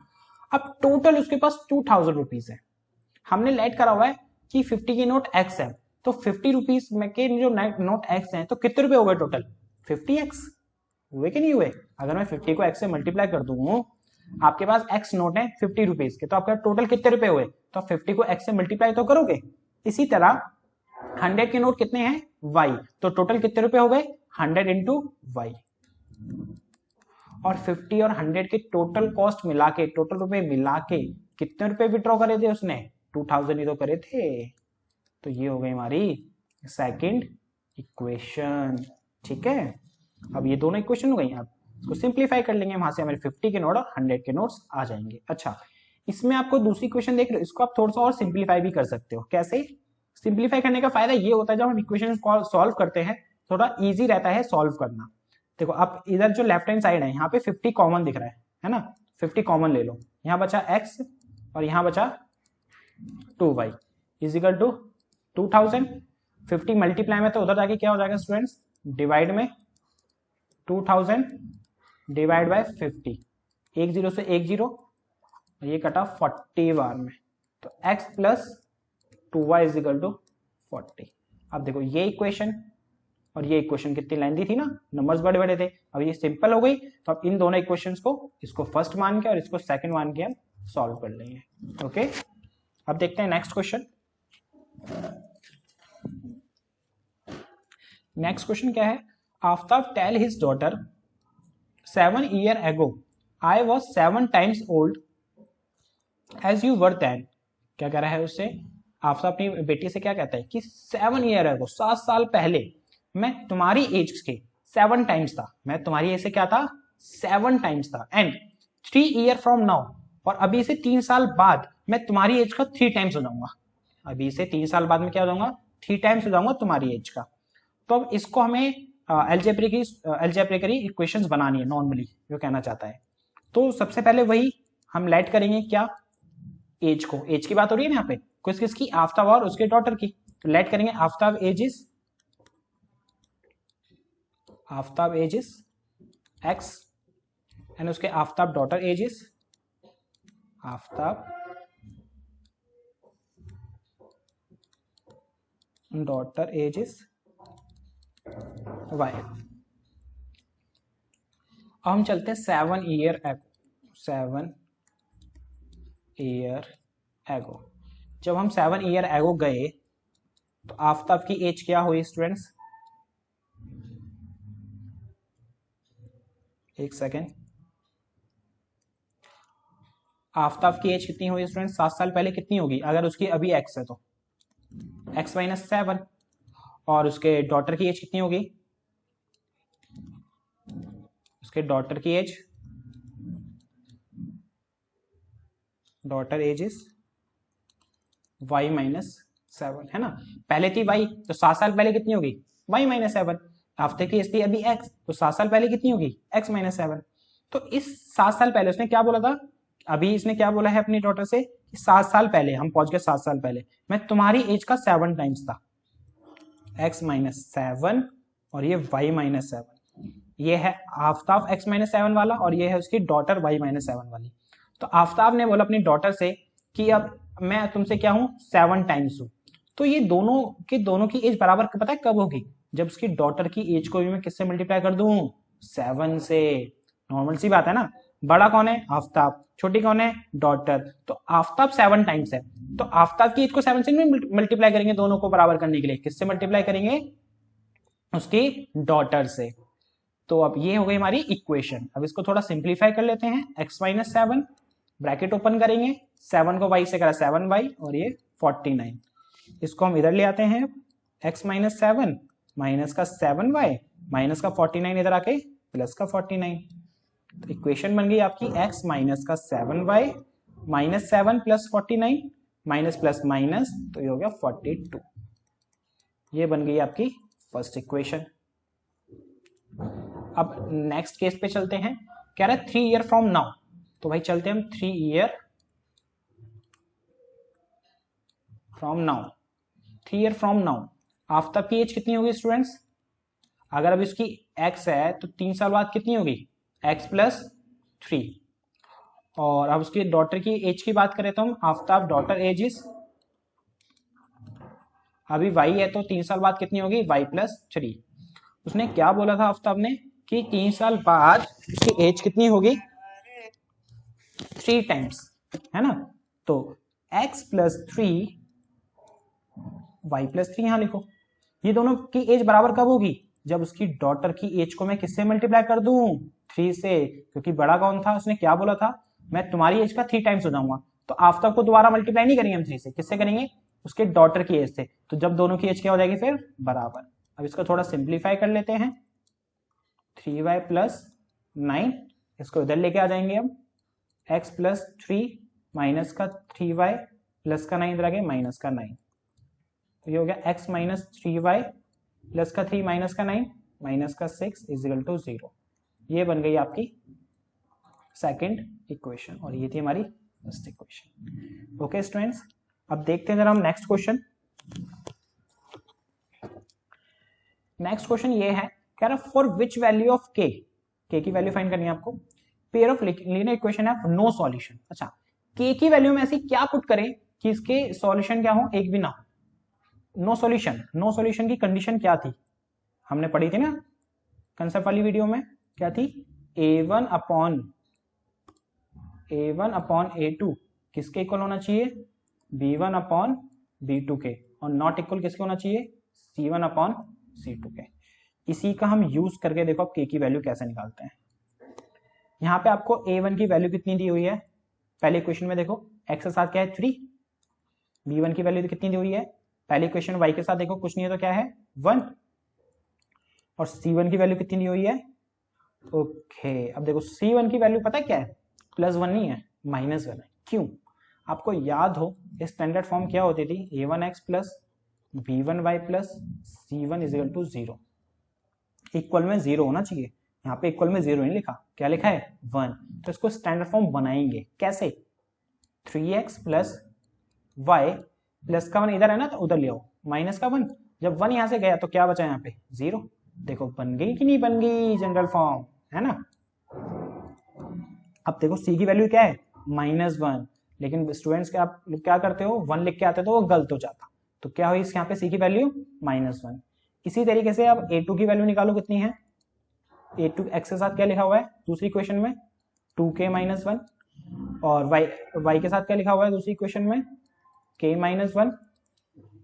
अब टोटल उसके पास 2000 रुपीज है, हमने लेट करा हुआ है कि 50 की नोट x है, तो 50 रुपीज में के जो नोट x है तो कितने रुपए हो गए टोटल, 50x हुए कि नहीं हुए। अगर मैं 50 को x से मल्टीप्लाई कर दूं, आपके पास x नोट है 50 रुपीज के, तो आपका टोटल कितने रुपए हुए, तो 50 को x से मल्टीप्लाई तो करोगे। इसी तरह 100 के नोट कितने हैं y, तो टोटल कितने रुपए हो गए 100 इंटू वाई। और 50 और 100 के टोटल कॉस्ट मिला के, टोटल रुपए मिला के कितने रुपए विड्रॉ करे थे उसने, 2000 ही तो करे थे। तो ये हो गई हमारी सेकंड इक्वेशन। ठीक है, अब ये दोनों इक्वेशन हो गई। अब इसको सिंप्लीफाई कर लेंगे, वहां से हमारे 50 के नोट और 100 के नोट्स आ जाएंगे। अच्छा, इसमें आपको दूसरी इक्वेशन देख रहे हो, इसको आप थोड़ा सा और सिंप्लीफाई भी कर सकते हो। कैसे सिंप्लीफाई करने का फायदा ये होता है, जब हम इक्वेशन सॉल्व करते हैं थोड़ा इजी रहता है सॉल्व करना। देखो अब इधर जो लेफ्ट हैंड साइड है यहाँ पे 50 कॉमन दिख रहा है ना, 50 कॉमन ले लो। यहाँ बचा x और यहाँ बचा 2y इजिकल टू 2000। 50 मल्टीप्लाई में तो उधर जाके क्या हो जाएगा स्टूडेंट्स, डिवाइड में 2000 डिवाइड बाय 50, एक जीरो से एक जीरो, ये कटा 40 बार में, तो x plus 2y is equal to 40। अब देखो ये इक्वेशन और ये इक्वेशन कितनी लेंथी थी ना, नंबर्स बड़े बड़े थे। अब ये सिंपल हो गई, तो अब इन दोनों इक्वेशंस को, इसको फर्स्ट मान के और इसको सेकंड मान के हम सॉल्व कर लेंगे। ओके, अब देखते हैं नेक्स्ट क्वेश्चन। नेक्स्ट क्वेश्चन क्या है, Aftab tell his daughter 7 years ago I was 7 times old as you were then। क्या कह रहा है उससे, आफ्ताब अपनी बेटी से क्या कहता है कि 7 years ago 7 साल पहले मैं तुम्हारी एज के 7 टाइम्स था, मैं तुम्हारी एज से क्या था 7 टाइम्स था, एंड 3 years फ्रॉम नाउ, और अभी से 3 साल बाद मैं तुम्हारी एज का 3 टाइम्स हो जाऊंगा। अभी से 3 साल बाद में क्या हो जाऊंगा 3 टाइम्स हो जाऊंगा तुम्हारी एज का। तो अब इसको हमें एल्जेब्रिकली इक्वेशंस बनानी है नॉर्मली, जो कहना चाहता है। तो सबसे पहले वही हम लेट करेंगे क्या, एज को, एज की बात हो रही है ना यहाँ पे, किस किसकी, आफ्ताब और उसके डॉटर की। तो लेट करेंगे आफ्ताब एजिस x एंड उसके आफ्ताब डॉटर एजिस y। अब हम चलते हैं 7 year ago। जब हम 7 year ago गए तो आफ्ताब की एज क्या हुई स्टूडेंट्स, एक सेकेंड, आफ्ताब की एज कितनी हुई स्टूडेंट्स, 7 साल पहले कितनी होगी, अगर उसकी अभी x है तो x माइनस 7, और उसके डॉटर की एज कितनी होगी, उसके daughter age is y minus 7, है ना। पहले थी y, तो 7 साल पहले कितनी होगी y माइनस 7। आफ्ताब की एज थी अभी x, तो 7 साल पहले कितनी होगी x माइनस 7। तो इस 7 साल पहले उसने क्या बोला था, अभी इसने क्या बोला है अपनी डॉटर से, 7 साल पहले, हम पहुंच गए 7 साल पहले, मैं तुम्हारी एज का 7 टाइम्स था, x माइनस 7 और ये y माइनस 7। ये है आफ्ताब x माइनस 7 वाला और ये है उसकी डॉटर y माइनस 7 वाली। तो आफ्ताब ने बोला अपनी डॉटर से कि अब मैं तुमसे क्या हूं 7 टाइम्स हूं। तो ये दोनों की एज बराबर पता है कब होगी, जब उसकी डॉटर की एज को भी मैं किससे मल्टीप्लाई कर दूं 7 से। नॉर्मल सी बात है ना, बड़ा कौन है आफ्ताब, छोटी कौन है डॉटर, तो आफ्ताब 7 टाइम्स है, तो आफ्ताब की एज को 7 से मल्टीप्लाई करेंगे, दोनों को बराबर करने के लिए किससे मल्टीप्लाई करेंगे, उसकी डॉटर से। तो अब ये हो गई हमारी इक्वेशन। अब इसको थोड़ा सिंप्लीफाई कर लेते हैं, x माइनस 7 ब्रैकेट ओपन करेंगे, 7 को y से करा 7y और ये 49, इसको हम इधर ले आते हैं, x माइनस 7 माइनस का 7y माइनस का 49 इधर आके प्लस का 49। तो इक्वेशन बन गई आपकी x माइनस का 7y minus 7 plus 49 minus plus minus, तो ये हो गया 42। ये बन गई आपकी फर्स्ट इक्वेशन। अब नेक्स्ट केस पे चलते हैं, कह रहा है 3 years फ्रॉम नाउ, तो भाई चलते हैं हम 3 years from now. 3 years from now Aftab की एज कितनी होगी स्टूडेंट्स, अगर अब इसकी x है तो 3 साल बाद कितनी होगी x प्लस 3, और अब उसकी डॉटर की एज की बात करें तो हम आफ्ताब डॉटर एज इज, अभी y है तो 3 साल बाद कितनी होगी y प्लस 3। उसने क्या बोला था आफ्ताब ने कि 3 साल बाद उसकी एज कितनी होगी 3 टाइम्स, है ना। तो x प्लस 3y+3 यहां लिखो। ये दोनों की एज बराबर कब होगी? जब उसकी डॉटर की एज को मैं किससे मल्टीप्लाई कर दूं? 3 से, क्योंकि बड़ा कौन था? उसने क्या बोला था? मैं तुम्हारी एज का 3 टाइम्स हो जाऊंगा। तो आफ्टर को दोबारा मल्टीप्लाई नहीं करेंगे हम 3 से, किससे करेंगे? उसके डॉटर की एज से। तो जब दोनों की एज क्या हो जाएगी फिर? बराबर। अब इसको थोड़ा सिंप्लीफाई कर लेते हैं। 3y प्लस 9, इसको इधर लेके आ जाएंगे अब। x प्लस 3 माइनस का 3y प्लस का 9 इधर आ गया, माइनस का 9। तो ये हो गया x माइनस 3y प्लस का 3 माइनस का 9 माइनस का 6 इजिकल टू 0। ये बन गई आपकी सेकंड इक्वेशन और ये थी हमारी फर्स्ट इक्वेशन। ओके स्टूडेंट्स, अब देखते हैं जरा हम नेक्स्ट क्वेश्चन। नेक्स्ट क्वेश्चन ये है, कह रहा for which value of k, k की वैल्यू फाइंड करनी है आपको। पेयर ऑफ लीनियर इक्वेशन है, नो सॉल्यूशन। अच्छा, k की वैल्यू में ऐसी क्या पुट करें कि इसके सॉल्यूशन क्या हो? एक भी ना हो। नो सॉल्यूशन, नो सॉल्यूशन की कंडीशन क्या थी? हमने पढ़ी थी ना कंसेप्ट वाली वीडियो में, क्या थी? a1 अपॉन a2 किसके इक्वल होना चाहिए? b1 अपॉन b2 के, और नॉट इक्वल किसके होना चाहिए? c1 अपॉन c2 के। इसी का हम यूज करके देखो अब k की वैल्यू कैसे निकालते हैं। यहाँ पे आपको a1 की वैल्यू कितनी दी हुई है? पहले इक्वेशन में देखो x के साथ क्या है? 3। b1 की वैल्यू कितनी दी हुई है? पहले इक्वेशन y के साथ देखो कुछ नहीं है तो क्या है? 1। और c1 की वैल्यू कितनी दी हुई है? ओके, अब देखो c1 की वैल्यू पता है क्या है? +1 नहीं है, -1 है। क्यों? आपको याद हो स्टैंडर्ड फॉर्म क्या होती थी? a1x plus b1y plus c1 equal to 0। Equal में 0 होना चाहिए, यहाँ पे इक्वल में 0 नहीं लिखा, क्या लिखा है? 1। तो इसको स्टैंडर्ड फॉर्म बनाएंगे कैसे? 3x प्लस y प्लस का 1 इधर है ना, तो उधर ले आओ, माइनस का 1। जब 1 यहां से गया तो क्या बचा यहाँ पे? 0। देखो बन गई कि नहीं बन गई जनरल फॉर्म, है ना? अब देखो c की वैल्यू क्या है? -1। लेकिन स्टूडेंट्स क्या आप क्या करते हो? 1 लिख के आते तो वो गलत हो जाता। तो क्या हुई यहाँ पे? c की वैल्यू -1। इसी तरीके से अब a2 की वैल्यू निकालो, कितनी है? a2 x के साथ क्या लिखा हुआ है दूसरी इक्वेशन में? 2k - 1। और y के साथ क्या लिखा हुआ है दूसरी इक्वेशन में? k - 1।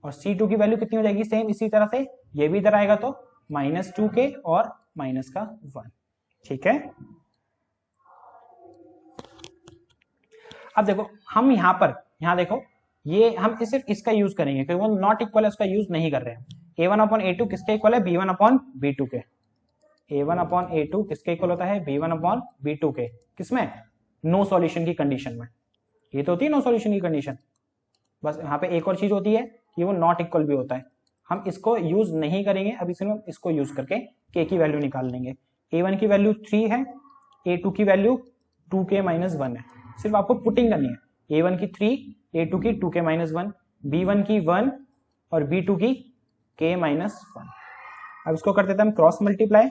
और c2 की वैल्यू कितनी हो जाएगी? सेम इसी तरह से ये भी इधर आएगा तो -2k और माइनस का 1। ठीक है, अब देखो हम यहाँ देखो ये हम सिर्फ इसका यूज करेंगे क्योंकि वो नॉट इक्वल है, उसका यूज नहीं कर रहे हैं। a1 अपॉन a2 किसके इक्वल है? b1 अपॉन b2 के। a1 अपॉन a2 किसके इक्वल होता है? b1 अपॉन b2 के। किसमें? नो सॉल्यूशन की कंडीशन में। ये तो होती है नो सॉल्यूशन की कंडीशन। बस यहाँ पे एक और चीज होती है कि वो नॉट इक्वल भी होता है। हम इसको यूज नहीं करेंगे, अभी सिर्फ इसको यूज करके k की वैल्यू निकाल लेंगे। a1 की वैल्यू 3 है, a2 की वैल्यू 2k - 1 है। सिर्फ आपको पुटिंग करनी है। a1 की 3, a2 की 2k - 1, b1 की 1 और b2 की k - 1। अब इसको कर देते हैं हम क्रॉस मल्टीप्लाई।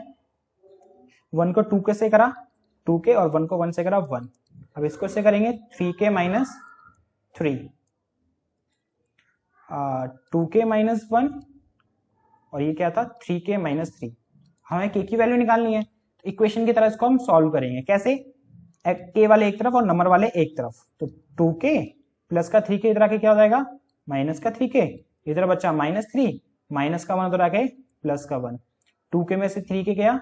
1 को 2k से करा 2k और 1 को 1 से करा 1। अब इसको से करेंगे 3k - 3, 2k - 1 और ये क्या था? 3k - 3। हमें k की वैल्यू निकालनी है, तो इक्वेशन की तरह इसको हम सॉल्व करेंगे। कैसे? k वाले एक तरफ और नंबर वाले एक तरफ। तो 2k प्लस का 3k इधर आके क्या हो जाएगा? माइनस का 3k, इधर बच्चा -3, माइनस का 1 उधर आके प्लस का 1। 2k में से 3k गया,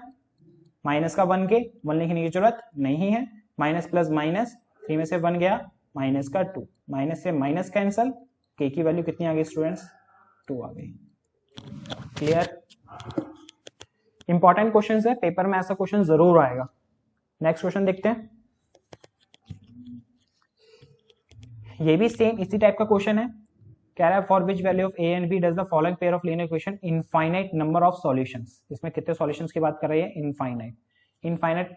माइनस का 1k, 1 लिखने की जरूरत नहीं है। माइनस प्लस माइनस, 3 में से 1 गया, माइनस का 2, माइनस से माइनस कैंसल, k की वैल्यू कितनी आ गई स्टूडेंट्स? 2 आ गई। क्लियर? इंपॉर्टेंट क्वेश्चन है, पेपर में ऐसा क्वेश्चन जरूर आएगा। नेक्स्ट क्वेश्चन देखते हैं। ये भी सेम इसी टाइप का क्वेश्चन है। कह रहा है for which value of a and b does the following pair of linear equation infinite number of solutions. इसमें कितने सॉल्यूशंस की बात कर रही है? इनफाइनाइट। इनफाइनाइट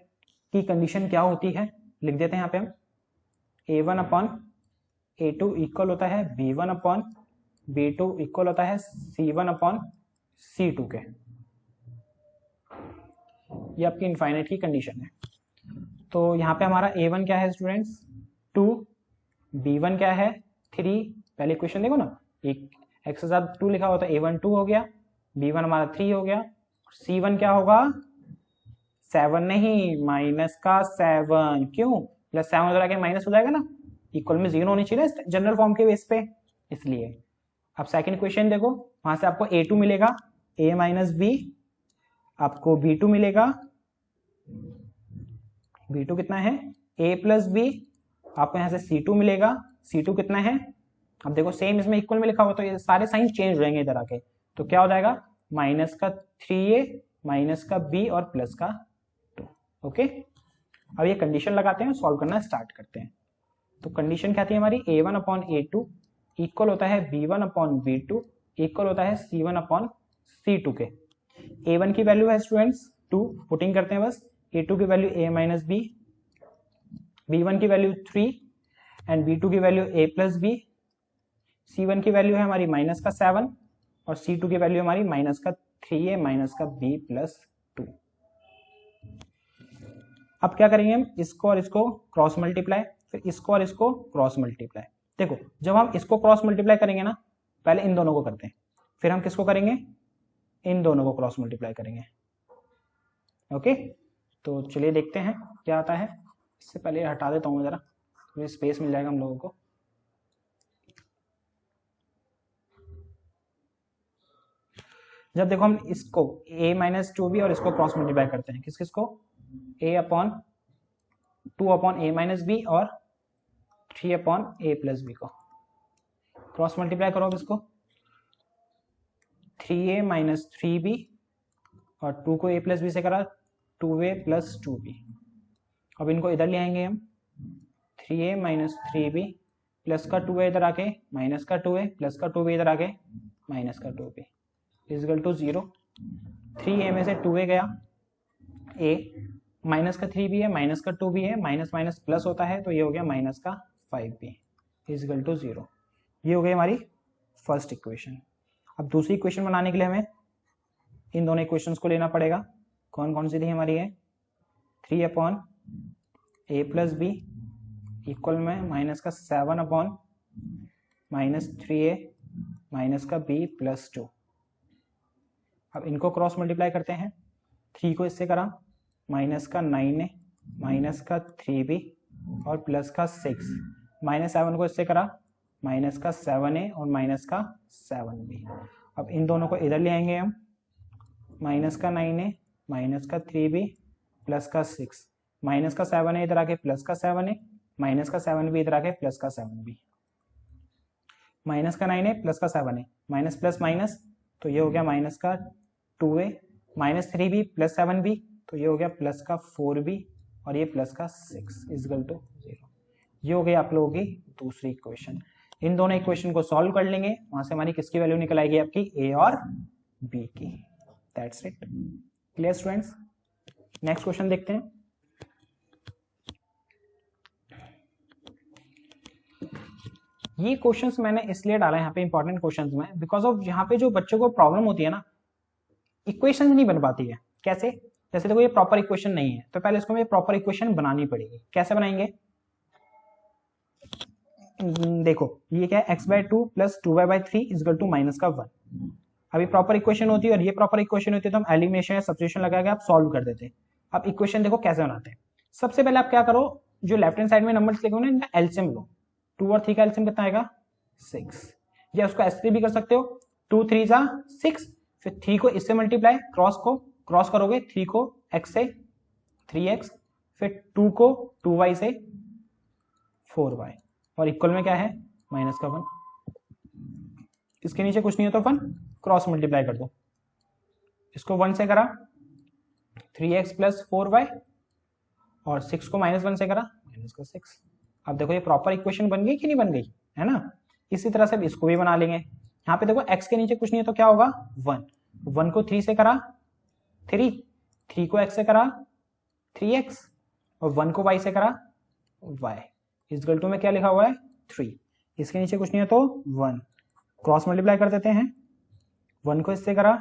की कंडीशन क्या होती है? लिख देते हैं यहाँ पे हम। a1 अपॉन a2 इक्वल होता है b1 अपॉन b2 इक्वल होता है c1 अपॉन c2 के। ये आपकी इनफाइनाइट की कंडीशन है। तो यहाँ पे हमारा a1 क्या है स्टूडेंट्स? 2, b1 क्या है? 3। पहले इक्वेशन देखो ना, एक x के साथ 2 लिखा हुआ था, a1 2 हो गया, b1 हमारा 3 हो गया, c1 क्या होगा? 7 नहीं, माइनस का 7। क्यों? प्लस 7 उधर आके माइनस हो जाएगा ना, इक्वल में 0 होनी चाहिए ना जनरल फॉर्म के बेस पे, इसलिए। अब सेकंड इक्वेशन देखो, वहां से आपको a2 मिलेगा, a माइनस बी, आपको b2 मिलेगा, b2 कितना है a प्लस बी, आपको यहाँ से c2 मिलेगा, c2 कितना है, अब देखो सेम इसमें इक्वल में लिखा हुआ तो ये सारे साइन चेंज हो जाएंगे इधर आके, तो क्या हो जाएगा माइनस का 3a माइनस का b और प्लस का 2। ओके, अब ये कंडीशन लगाते हैं, सॉल्व करना स्टार्ट करते हैं। तो कंडीशन क्या थी हमारी, a1 अपॉन a2 इक्वल होता है b1 अपॉन b2 इक्वल होता है c1 अपॉन c2 के। a1 की वैल्यू है स्टूडेंट्स 2, पुटिंग करते हैं बस, a2 की value a minus b, b1 की वैल्यू 3 एंड b2 की value a plus b, c1 की वैल्यू है हमारी माइनस का 7 और c2 की वैल्यू हमारी माइनस का 3a माइनस का b प्लस 2। अब क्या करेंगे हम, इसको और इसको क्रॉस मल्टीप्लाई, फिर इसको और इसको क्रॉस मल्टीप्लाई। देखो जब हम इसको क्रॉस मल्टीप्लाई करेंगे ना, पहले इन दोनों को करते हैं, फिर हम किसको करेंगे, इन दोनों को क्रॉस मल्टीप्लाई करेंगे। ओके, तो चलिए देखते हैं क्या आता है। इससे पहले हटा देता हूँ जरा, तो स्पेस मिल जाएगा हम लोगों को। जब देखो हम इसको a माइनस 2b और इसको क्रॉस मल्टीप्लाई करते हैं, किस किसको, a upon 2 upon a minus B और 3 अपॉन a प्लस बी को क्रॉस मल्टीप्लाई करो। अब इसको 3a माइनस 3b और 2 को a प्लस बी से करा 2a प्लस 2b। अब इनको इधर ले आएंगे हम, 3a माइनस 3b प्लस का 2a इधर आके माइनस का 2a प्लस का 2b इधर आके माइनस का 2b इजगल टू 0। 3a में से 2a गया, a माइनस का 3b है माइनस का 2b है, माइनस माइनस प्लस होता है तो ये हो गया माइनस का 5b इजगल टू 0। ये हो गई हमारी फर्स्ट इक्वेशन। अब दूसरी इक्वेशन बनाने के लिए हमें इन दोनों इक्वेशंस को लेना पड़ेगा। कौन कौन सी थी हमारी है, 3 upon a plus B equal में माइनस का 7 अपॉन माइनस 3a माइनस का b प्लस 2। अब इनको क्रॉस मल्टीप्लाई करते हैं, 3 को इससे करा माइनस का 9a माइनस का 3b और प्लस का 6, माइनस 7 को इससे करा माइनस का 7a और माइनस का 7b। अब इन दोनों को इधर ले आएंगे हम, माइनस का 9a माइनस का 3b प्लस का 6, माइनस का 7a इधर आके प्लस का 7a, माइनस का 7b इधर आके प्लस का 7b, माइनस का 9a प्लस का 7a, माइनस प्लस माइनस तो ये हो गया माइनस का 2a, minus 3b plus 7b तो ये हो गया प्लस का 4b और ये प्लस का 6 इजगल टू 0। ये हो गई आप लोगों की दूसरी इक्वेशन। इन दोनों इक्वेशन को सॉल्व कर लेंगे, वहां से हमारी किसकी वैल्यू निकल आएगी, आपकी a और b की। That's it. Clear students, next question देखते हैं। ये क्वेश्चंस मैंने इसलिए डाला यहाँ पे इंपॉर्टेंट क्वेश्चंस में, बिकॉज ऑफ यहाँ पे जो बच्चों को प्रॉब्लम होती है ना, इक्वेशन नहीं बन पाती है। कैसे, जैसे देखो ये प्रॉपर इक्वेशन नहीं है तो पहले इसको हमें प्रॉपर इक्वेशन बनानी पड़ेगी। कैसे बनाएंगे, देखो ये क्या है, x by 2 plus 2y by 3 equal to minus का 1। अभी प्रॉपर इक्वेशन होती है और ये प्रॉपर इक्वेशन होती है तो हम एलिमिनेशन या सब्स्टिट्यूशन लगा के आप सॉल्व कर देते हैं। अब इक्वेशन देखो कैसे बनाते हैं। सबसे पहले आप क्या करो, जो लेफ्ट हैंड साइड में नंबर्स लिखे हुए ना, एलसीएम लो। 2 और 3 का एलसीएम कितना आएगा 6, या उसको ऐसे भी कर सकते हो, 2 3 जा 6, फिर 3 को इससे मल्टीप्लाई, क्रॉस करोगे, 3 को x से 3x, फिर 2 को 2y से 4y और इक्वल में क्या है माइनस का 1। इसके नीचे कुछ नहीं है तो अपन क्रॉस मल्टीप्लाई कर दो, इसको 1 से करा 3x प्लस 4y और 6 को माइनस 1 से करा माइनस का 6। अब देखो ये प्रॉपर इक्वेशन बन गई कि नहीं बन गई, है ना। इसी तरह से इसको भी बना लेंगे। यहाँ पे देखो x के नीचे कुछ नहीं है तो क्या होगा 1, 1 को 3 से करा 3, 3 को x से करा 3x और 1 को y से करा y इजगल टू में क्या लिखा हुआ है 3। इसके नीचे कुछ नहीं है तो 1, क्रॉस मल्टीप्लाई कर देते हैं, 1 को इससे करा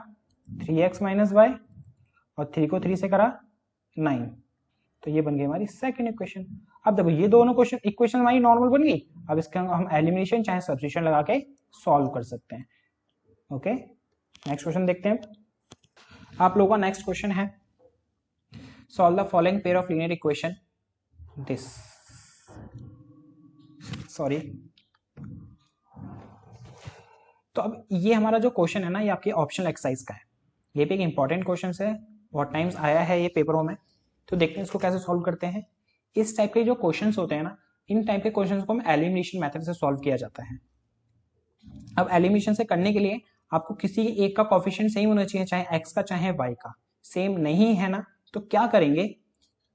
3x माइनस y और 3 को 3 से करा 9, तो ये बन गई हमारी सेकंड इक्वेशन। अब देखो ये दोनों क्वेश्चन इक्वेशन हमारी नॉर्मल बन गई। अब इसका हम एलिमिनेशन चाहे सब्स्टिट्यूशन लगा के सॉल्व कर सकते हैं। ओके, नेक्स्ट क्वेश्चन देखते हैं। आप लोगों का नेक्स्ट क्वेश्चन है, solve the following pair of linear equation this. Sorry. तो अब ये हमारा जो क्वेश्चन है ना, ये आपके ऑप्शनल एक्सरसाइज का है, ये भी एक इंपॉर्टेंट क्वेश्चन है, बहुत टाइम्स आया है ये पेपरों में। तो देखते हैं इसको कैसे सॉल्व करते हैं। इस टाइप के जो क्वेश्चंस होते हैं ना, इन टाइप के क्वेश्चंस को हम एलिमिनेशन मेथड से सॉल्व किया जाता है। अब एलिमिनेशन से करने के लिए आपको किसी एक का कोफिशिएंट सेम होना चाहिए, चाहे एक्स का चाहे वाई का। सेम नहीं है ना, तो क्या करेंगे,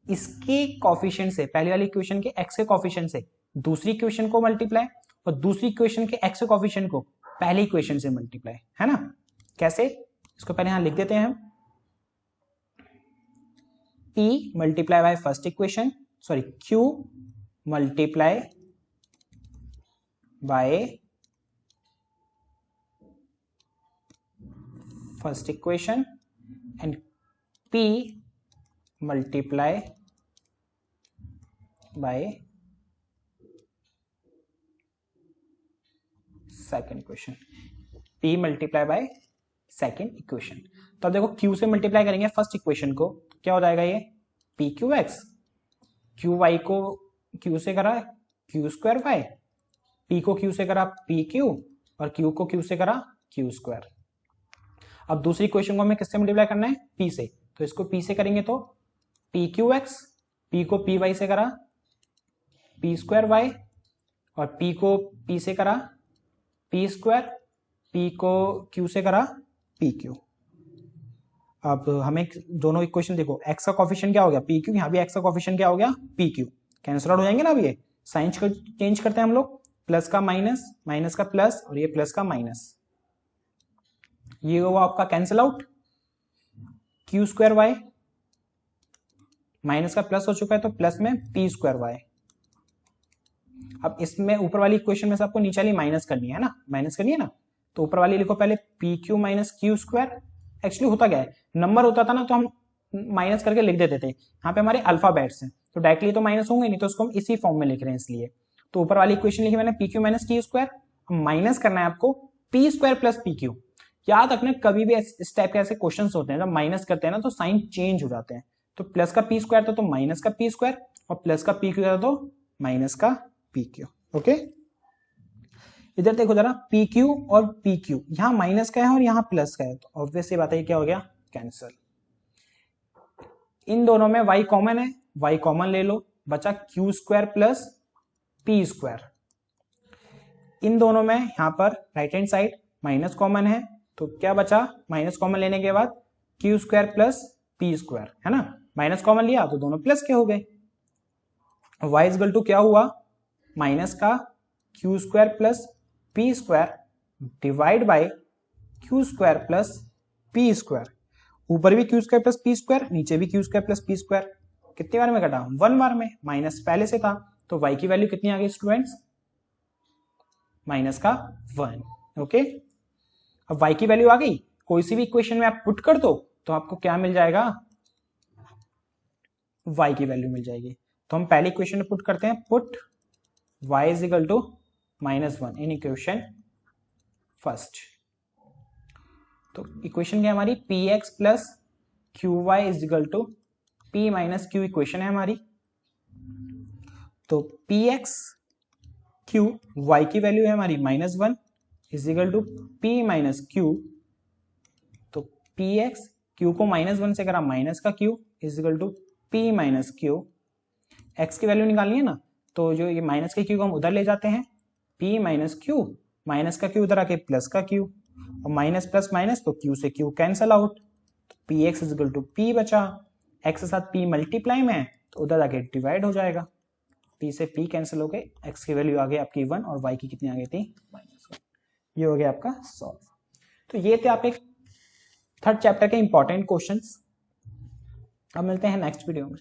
इसके कोफिशिएंट से, पहली वाली इक्वेशन के एक्स के कोफिशिएंट से दूसरी इक्वेशन को मल्टीप्लाई, और दूसरी इक्वेशन के एक्स के कोफिशिएंट को पहली इक्वेशन से मल्टीप्लाई, है ना। कैसे, इसको पहले यहां लिख देते हैं हम, P multiply by first equation, sorry Q multiply by first equation and P multiply by second equation, P multiply by second equation. तो अब देखो Q से मल्टीप्लाई करेंगे फर्स्ट इक्वेशन को, तो क्या हो जाएगा ये P Q X, Q Y को Q से करा Q स्क्वायर वाई, P को Q से करा पी क्यू, और Q को Q से करा Q स्क्वायर। अब दूसरी इक्वेशन को हमें किससे मल्टीप्लाई करना है, P से, तो इसको P से करेंगे तो पी क्यू एक्स, P को पी वाई से करा P स्क्वायर वाई, और P को P से करा P स्क्वायर, P को Q से करा पी क्यू। अब हमें दोनों इक्वेशन देखो, x का कोफिशिएंट क्या हो गया पी क्यू, यहाँ भी x का कोफिशिएंट क्या हो गया पी क्यू, कैंसिल आउट हो जाएंगे ना। अब ये साइन चेंज करते हैं हम लोग, प्लस का माइनस, माइनस का प्लस, और ये प्लस का माइनस, ये हुआ आपका cancel out. Q square Y, minus का प्लस हो चुका है तो प्लस में पी स्क्वायर वाई। अब इसमें ऊपर वाली इक्वेशन में से आपको नीचे वाली माइनस करनी है ना, माइनस करनी है ना, तो ऊपर वाली लिखो पहले P Q minus Q square. Actually होता क्या है, नंबर होता था ना तो हम माइनस करके लिख देते थे, यहाँ पे हमारे अल्फाबेट्स हैं तो डायरेक्टली तो माइनस होंगे नहीं, तो उसको हम इसी फॉर्म में लिख रहे हैं इसलिए। तो ऊपर वाली इक्वेशन लिखी मैंने P Q minus Q square, minus करना है आपको P square plus P Q. याद रखना कभी भी इस टाइप के ऐसे क्वेश्चन होते हैं जब माइनस करते हैं ना तो साइन चेंज हो जाते हैं, तो प्लस का पी स्क्वायर था तो माइनस का पी स्क्वायर, और प्लस का पी क्यू था तो माइनस का पी क्यू। ओके, इधर देखो जरा पी क्यू और पी क्यू, यहाँ माइनस का है और यहाँ प्लस का है, तो ऑब्वियसली बात है क्या हो गया कैंसिल। इन दोनों में y कॉमन है, y कॉमन ले लो, बचा q square plus p square. इन दोनों में यहां पर right hand side minus common है, तो क्या बचा, माइनस कॉमन लेने के बाद q square plus p square, है ना। माइनस कॉमन लिया तो दोनों प्लस के हो गए। y इक्वल टू क्या हुआ, माइनस का Q square plus p square divide by Q square plus p square. ऊपर भी Q square plus p square, नीचे भी Q square plus p square. कितनी बार में कटा, 1 बार में, माइनस पहले से था, तो y की वैल्यू कितनी आ गई स्टूडेंट्स, माइनस का 1। ओके, अब y की वैल्यू आ गई, कोई सी भी इक्वेशन में आप पुट कर दो तो आपको क्या मिल जाएगा, y की वैल्यू मिल जाएगी। तो हम पहली इक्वेशन में पुट करते हैं, put y is equal to -1 in equation first. तो इक्वेशन क्या हमारी P X plus Q Y is equal to P minus Q equation है हमारी। तो पी एक्स क्यू, वाई की वैल्यू है हमारी -1 is equal to P minus Q. तो पी एक्स, क्यू को -1 से करा माइनस का Q is equal to P minus Q. X की वैल्यू निकालनी है ना, तो जो ये माइनस के क्यू को हम उधर ले जाते हैं, पी माइनस क्यू, माइनस का क्यू उधर आके प्लस का क्यू, और माइनस प्लस माइनस तो क्यू से क्यू कैंसल आउट, तो P X is equal to P बचा। एक्स के साथ पी मल्टीप्लाई में है तो उधर जाके डिवाइड हो जाएगा, पी से पी कैंसिल हो गए, एक्स की वैल्यू आ गई आपकी 1 और वाई की कितनी आ गई थी -1। ये हो गया आपका सॉल्व। तो ये थे आप एक थर्ड चैप्टर के इंपॉर्टेंट क्वेश्चंस। अब मिलते हैं नेक्स्ट वीडियो में।